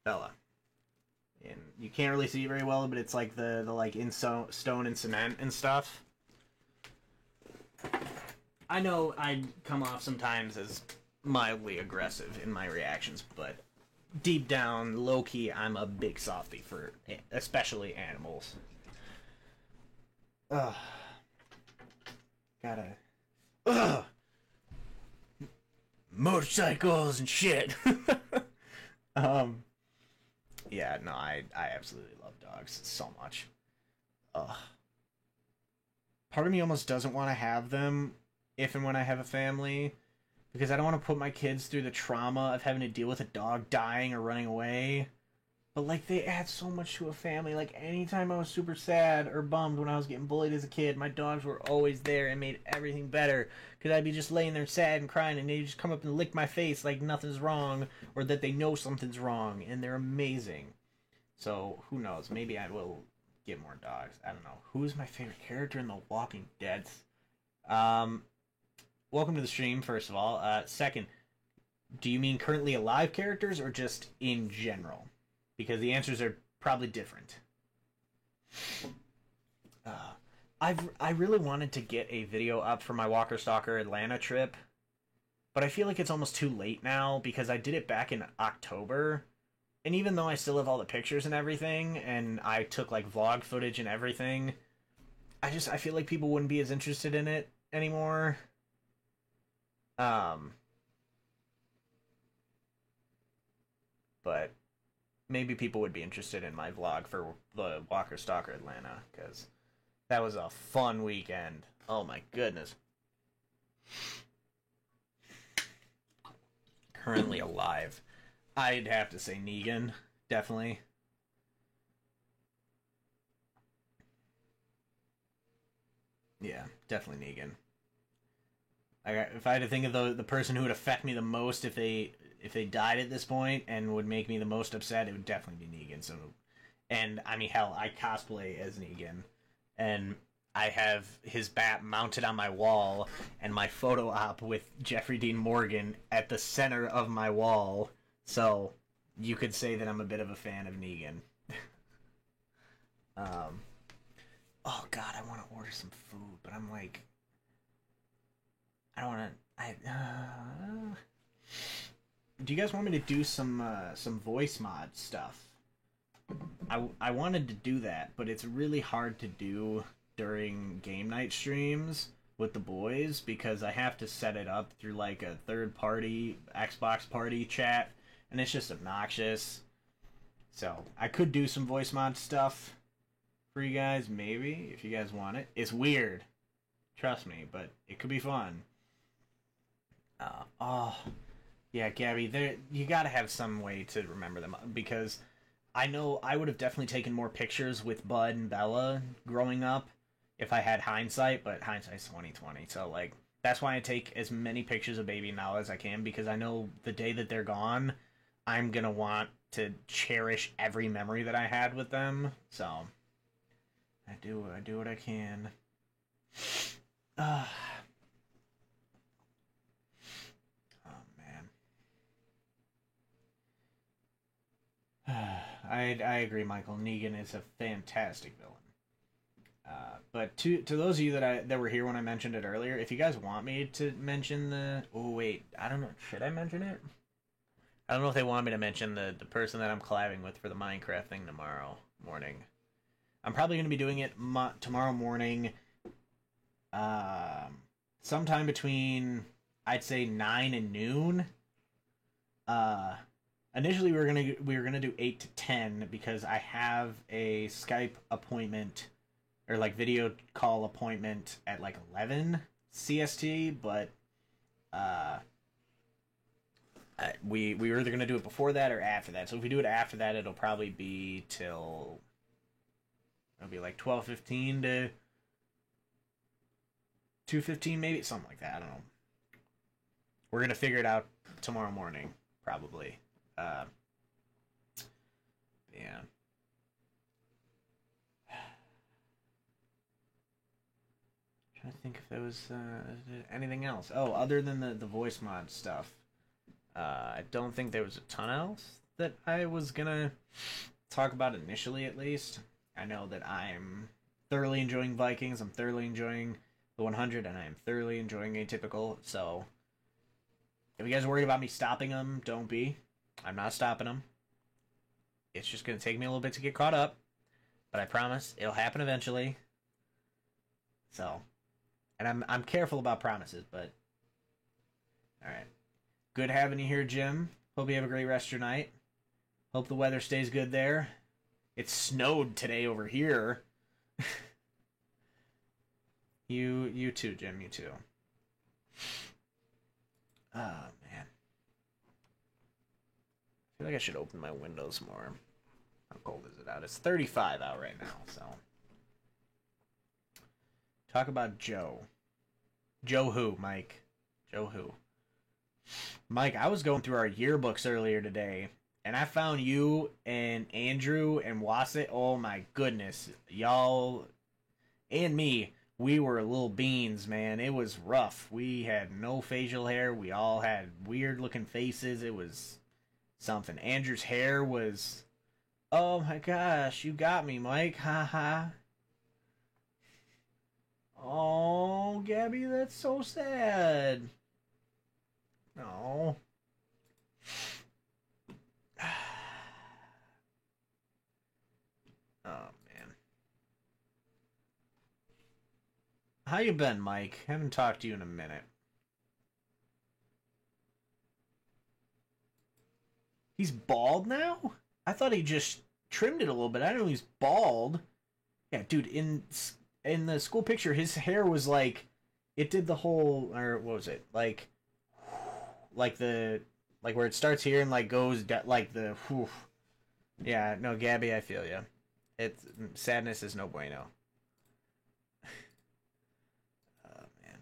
Bella. And you can't really see it very well, but it's like the like in stone and cement and stuff. I know I come off sometimes as mildly aggressive in my reactions, but deep down, low-key, I'm a big softie for especially animals. Ugh. Gotta... Ugh! Motorcycles and shit! Yeah, no, I absolutely love dogs so much. Ugh. Part of me almost doesn't want to have them if and when I have a family, because I don't want to put my kids through the trauma of having to deal with a dog dying or running away. But, like, they add so much to a family. Like, anytime I was super sad or bummed when I was getting bullied as a kid, my dogs were always there and made everything better. Because I'd be just laying there sad and crying, and they'd just come up and lick my face like nothing's wrong, or that they know something's wrong, and they're amazing. So, who knows? Maybe I will get more dogs. I don't know. Who's my favorite character in The Walking Dead? Welcome to the stream, first of all. Second, do you mean currently alive characters or just in general? Because the answers are probably different. I really wanted to get a video up for my Walker Stalker Atlanta trip, but I feel like it's almost too late now because I did it back in October, and even though I still have all the pictures and everything, and I took like vlog footage and everything, I feel like people wouldn't be as interested in it anymore. But maybe people would be interested in my vlog for the Walker Stalker Atlanta, because that was a fun weekend. Oh my goodness. Currently alive. I'd have to say Negan, definitely. Yeah, definitely Negan. If I had to think of the person who would affect me the most if they died at this point and would make me the most upset, it would definitely be Negan. So, and I mean, hell, I cosplay as Negan, and I have his bat mounted on my wall, and my photo op with Jeffrey Dean Morgan at the center of my wall. So, you could say that I'm a bit of a fan of Negan. Oh God, I want to order some food, but I'm like, I don't want to. Do you guys want me to do some voice mod stuff? I wanted to do that, but it's really hard to do during game night streams with the boys because I have to set it up through like a third party Xbox party chat, and it's just obnoxious. So I could do some voice mod stuff for you guys, maybe, if you guys want it. It's weird, trust me, but it could be fun. Oh, yeah, Gabby, you gotta have some way to remember them, because I know I would have definitely taken more pictures with Bud and Bella growing up if I had hindsight, but hindsight's 20/20, so, like, that's why I take as many pictures of Baby and Nala as I can, because I know the day that they're gone, I'm gonna want to cherish every memory that I had with them, so I do what I can. I agree, Michael. Negan is a fantastic villain. But to those of you that were here when I mentioned it earlier, if you guys want me to mention oh wait, I don't know, should I mention it? I don't know if they want me to mention the person that I'm collabing with for the Minecraft thing tomorrow morning. I'm probably going to be doing it tomorrow morning, sometime between, I'd say, 9 and noon. Initially we were gonna do 8 to 10 because I have a Skype appointment or like video call appointment at like 11 CST, but we were either gonna do it before that or after that. So if we do it after that, it'll probably be till it'll be like 12:15 to 2:15 maybe, something like that. I don't know. We're gonna figure it out tomorrow morning probably. Yeah. Trying to think if there was anything else. Oh, other than the voice mod stuff, I don't think there was a ton else that I was gonna talk about initially. At least I know that I'm thoroughly enjoying Vikings. I'm thoroughly enjoying the 100, and I am thoroughly enjoying Atypical. So if you guys are worried about me stopping them, don't be. I'm not stopping them. It's just going to take me a little bit to get caught up, but I promise it'll happen eventually. So, and I'm careful about promises, but all right. Good having you here, Jim. Hope you have a great rest of your night. Hope the weather stays good there. It snowed today over here. You too, Jim. You too. Oh, man. I feel like I should open my windows more. How cold is it out? It's 35 out right now, so. Talk about Joe. Joe who, Mike? Joe who? Mike, I was going through our yearbooks earlier today, and I found you and Andrew and Wassett. Oh my goodness. Y'all and me, we were little beans, man. It was rough. We had no facial hair. We all had weird looking faces. It was something. Andrew's hair was, oh my gosh, you got me, Mike. Ha ha. Oh, Gabby, that's so sad. No. Oh man. How you been, Mike? Haven't talked to you in a minute. He's bald now? I thought he just trimmed it a little bit. I know he's bald. Yeah, dude, in the school picture, his hair was like, it did the whole, or what was it? Like the, like where it starts here and like goes, like the, whew. Yeah, no, Gabby, I feel you. It's, sadness is no bueno. Oh, man.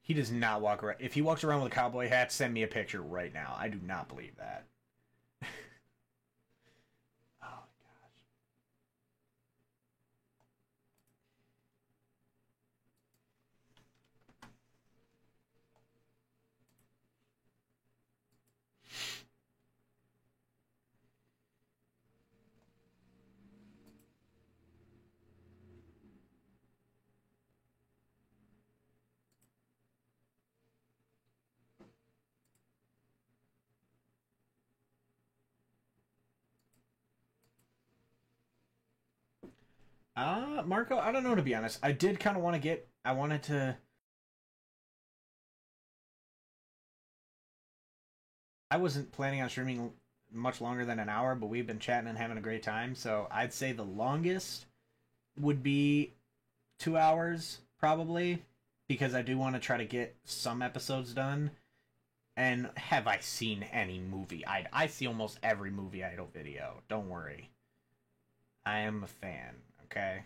He does not walk around. If he walks around with a cowboy hat, send me a picture right now. I do not believe that. Oh my gosh. Marco, I don't know, to be honest. I did kind of want to get, I wanted to, I wasn't planning on streaming much longer than an hour, but we've been chatting and having a great time. So I'd say the longest would be 2 hours, probably, because I do want to try to get some episodes done. And have I seen any movie? I see almost every movie Idol video. Don't worry. I am a fan, okay?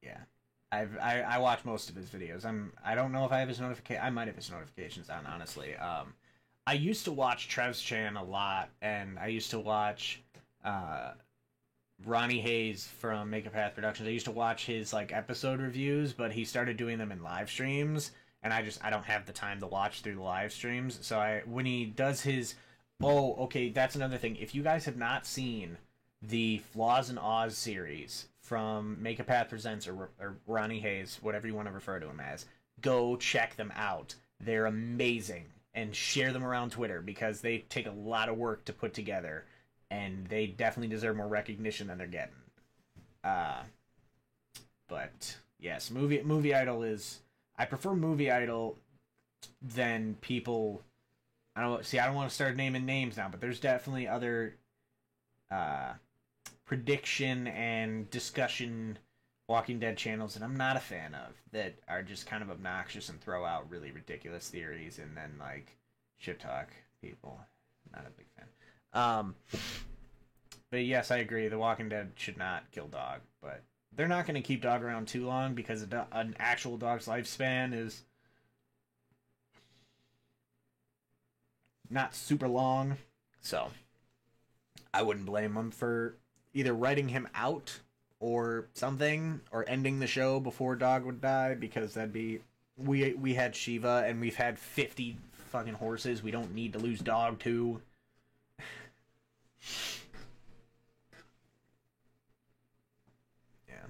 Yeah. I watch most of his videos. I don't know if I have his notification. I might have his notifications on, honestly. I used to watch Trev's Chan a lot, and I used to watch Ronnie Hayes from Make a Path Productions. I used to watch his like episode reviews, but he started doing them in live streams, and I don't have the time to watch through the live streams. So I when he does his okay, that's another thing. If you guys have not seen the Flaws in Oz series from Make a Path Presents or Ronnie Hayes, whatever you want to refer to him as, go check them out. They're amazing, and share them around Twitter because they take a lot of work to put together, and they definitely deserve more recognition than they're getting. But yes, movie Idol is. I prefer Movie Idol than people. I don't want to start naming names now, but there's definitely other prediction and discussion Walking Dead channels that I'm not a fan of that are just kind of obnoxious and throw out really ridiculous theories and then like shit talk people. Not a big fan. But yes, I agree. The Walking Dead should not kill Dog, but they're not going to keep Dog around too long because an actual dog's lifespan is not super long. So I wouldn't blame them for either writing him out or something, or ending the show before Dog would die, because that'd be we had Shiva and we've had 50 fucking horses. We don't need to lose Dog too. Yeah.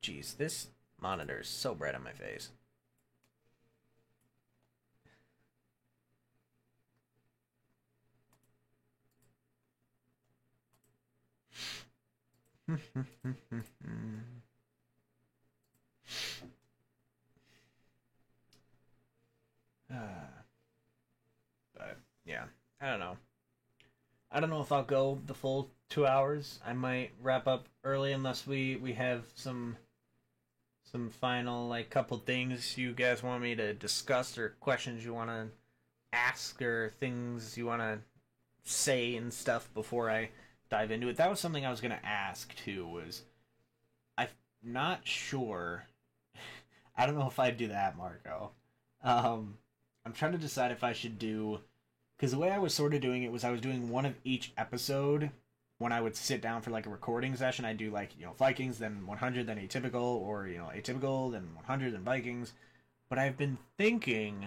Jeez, this monitor is so bright on my face. But yeah, I don't know. I don't know if I'll go the full 2 hours. I might wrap up early unless we have some final like couple things you guys want me to discuss, or questions you want to ask, or things you want to say and stuff before I dive into it. That was something I was gonna ask too. Was I'm not sure. I don't know if I'd do that, Marco. I'm trying to decide if I should do, because the way I was sort of doing it was I was doing one of each episode when I would sit down for like a recording session. I'd do like, Vikings, then 100, then Atypical, or Atypical, then 100, then Vikings. But I've been thinking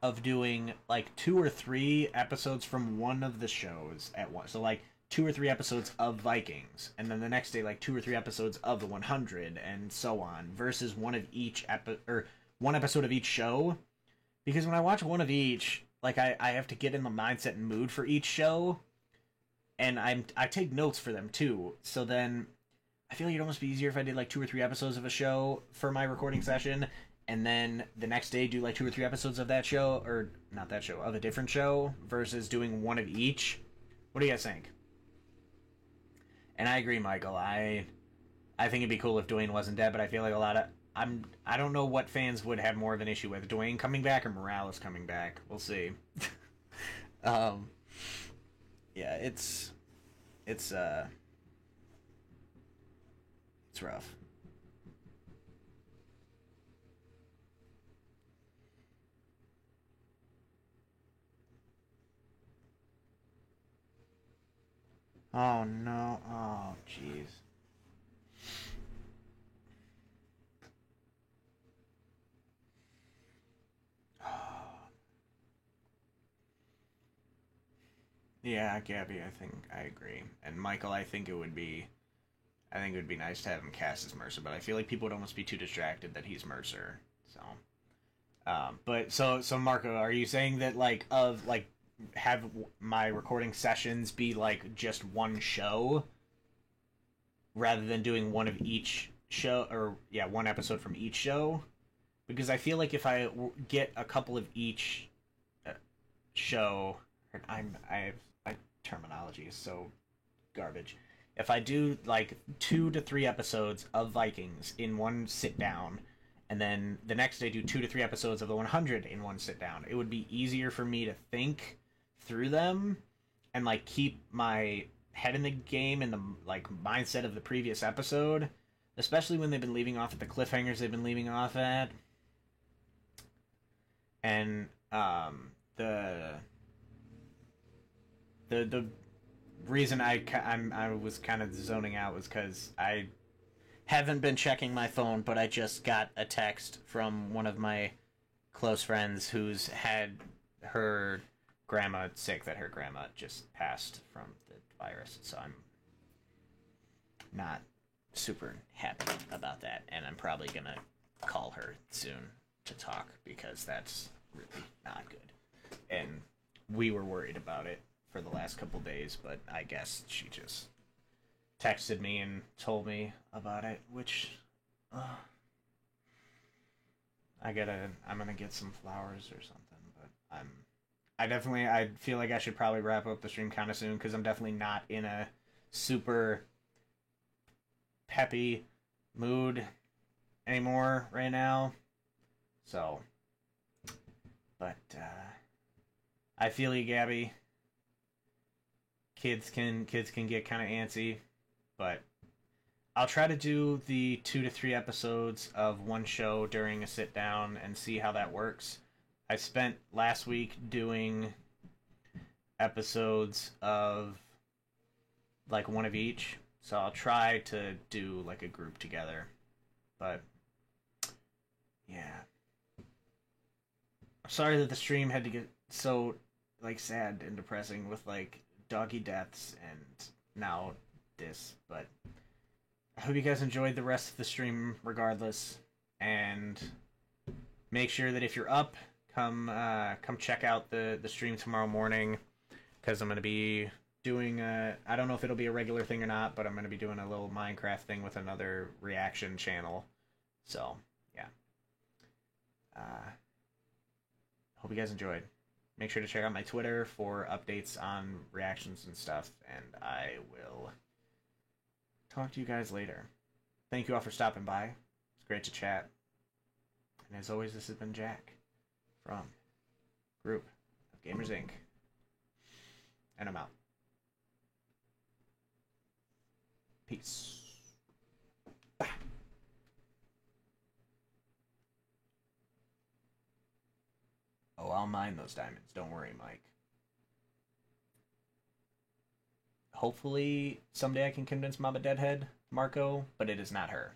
of doing like 2 or 3 episodes from one of the shows at once. So like 2 or 3 episodes of Vikings, and then the next day like 2 or 3 episodes of the 100, and so on, versus one of each one episode of each show. Because when I watch one of each, like I have to get in the mindset and mood for each show, and I take notes for them too. So then I feel like it'd almost be easier if I did like 2 or 3 episodes of a show for my recording session, and then the next day do like 2 or 3 episodes of that show, or not that show, of a different show, versus doing one of each. What do you guys think? And I agree, Michael. I think it'd be cool if Dwayne wasn't dead, but I feel like I don't know what fans would have more of an issue with, Dwayne coming back or Morales coming back. We'll see. Yeah, it's rough. Oh no. Oh jeez. Yeah, Gabby, I think I agree. And Michael, I think it would be nice to have him cast as Mercer, but I feel like people would almost be too distracted that he's Mercer. So, but so Marco, are you saying that like have my recording sessions be like just one show rather than doing one of each show, or yeah, one episode from each show? Because I feel like if I get a couple of each show, my terminology is so garbage. If I do like 2 to 3 episodes of Vikings in one sit down, and then the next day do 2 to 3 episodes of the 100 in one sit down, it would be easier for me to think through them and like keep my head in the game and the like mindset of the previous episode, especially when they've been leaving off at the cliffhangers they've been leaving off at. And the reason I was kind of zoning out was because I haven't been checking my phone, but I just got a text from one of my close friends who's had her grandma sick, that her grandma just passed from the virus. So I'm not super happy about that, and I'm probably gonna call her soon to talk because that's really not good. And we were worried about it for the last couple days, but I guess she just texted me and told me about it, which I'm gonna get some flowers or something, but I feel like I should probably wrap up the stream kind of soon because I'm definitely not in a super peppy mood anymore right now. So, but I feel you, Gabby. Kids can get kind of antsy, but I'll try to do the 2 to 3 episodes of one show during a sit down and see how that works. I spent last week doing episodes of like one of each, so I'll try to do like a group together. But yeah, I'm sorry that the stream had to get so like sad and depressing with like doggy deaths and now this, but I hope you guys enjoyed the rest of the stream regardless, and make sure that if you're up, come check out the stream tomorrow morning, because I'm going to be doing I don't know if it'll be a regular thing or not, but I'm going to be doing a little Minecraft thing with another reaction channel. So yeah, hope you guys enjoyed. Make sure to check out my Twitter for updates on reactions and stuff, and I will talk to you guys later. Thank you all for stopping by. It's great to chat. And as always, this has been Jack from Group of Gamers Inc. And I'm out. Peace. Bye. Oh, I'll mine those diamonds. Don't worry, Mike. Hopefully, someday I can convince Mama Deadhead, Marco, but it is not her.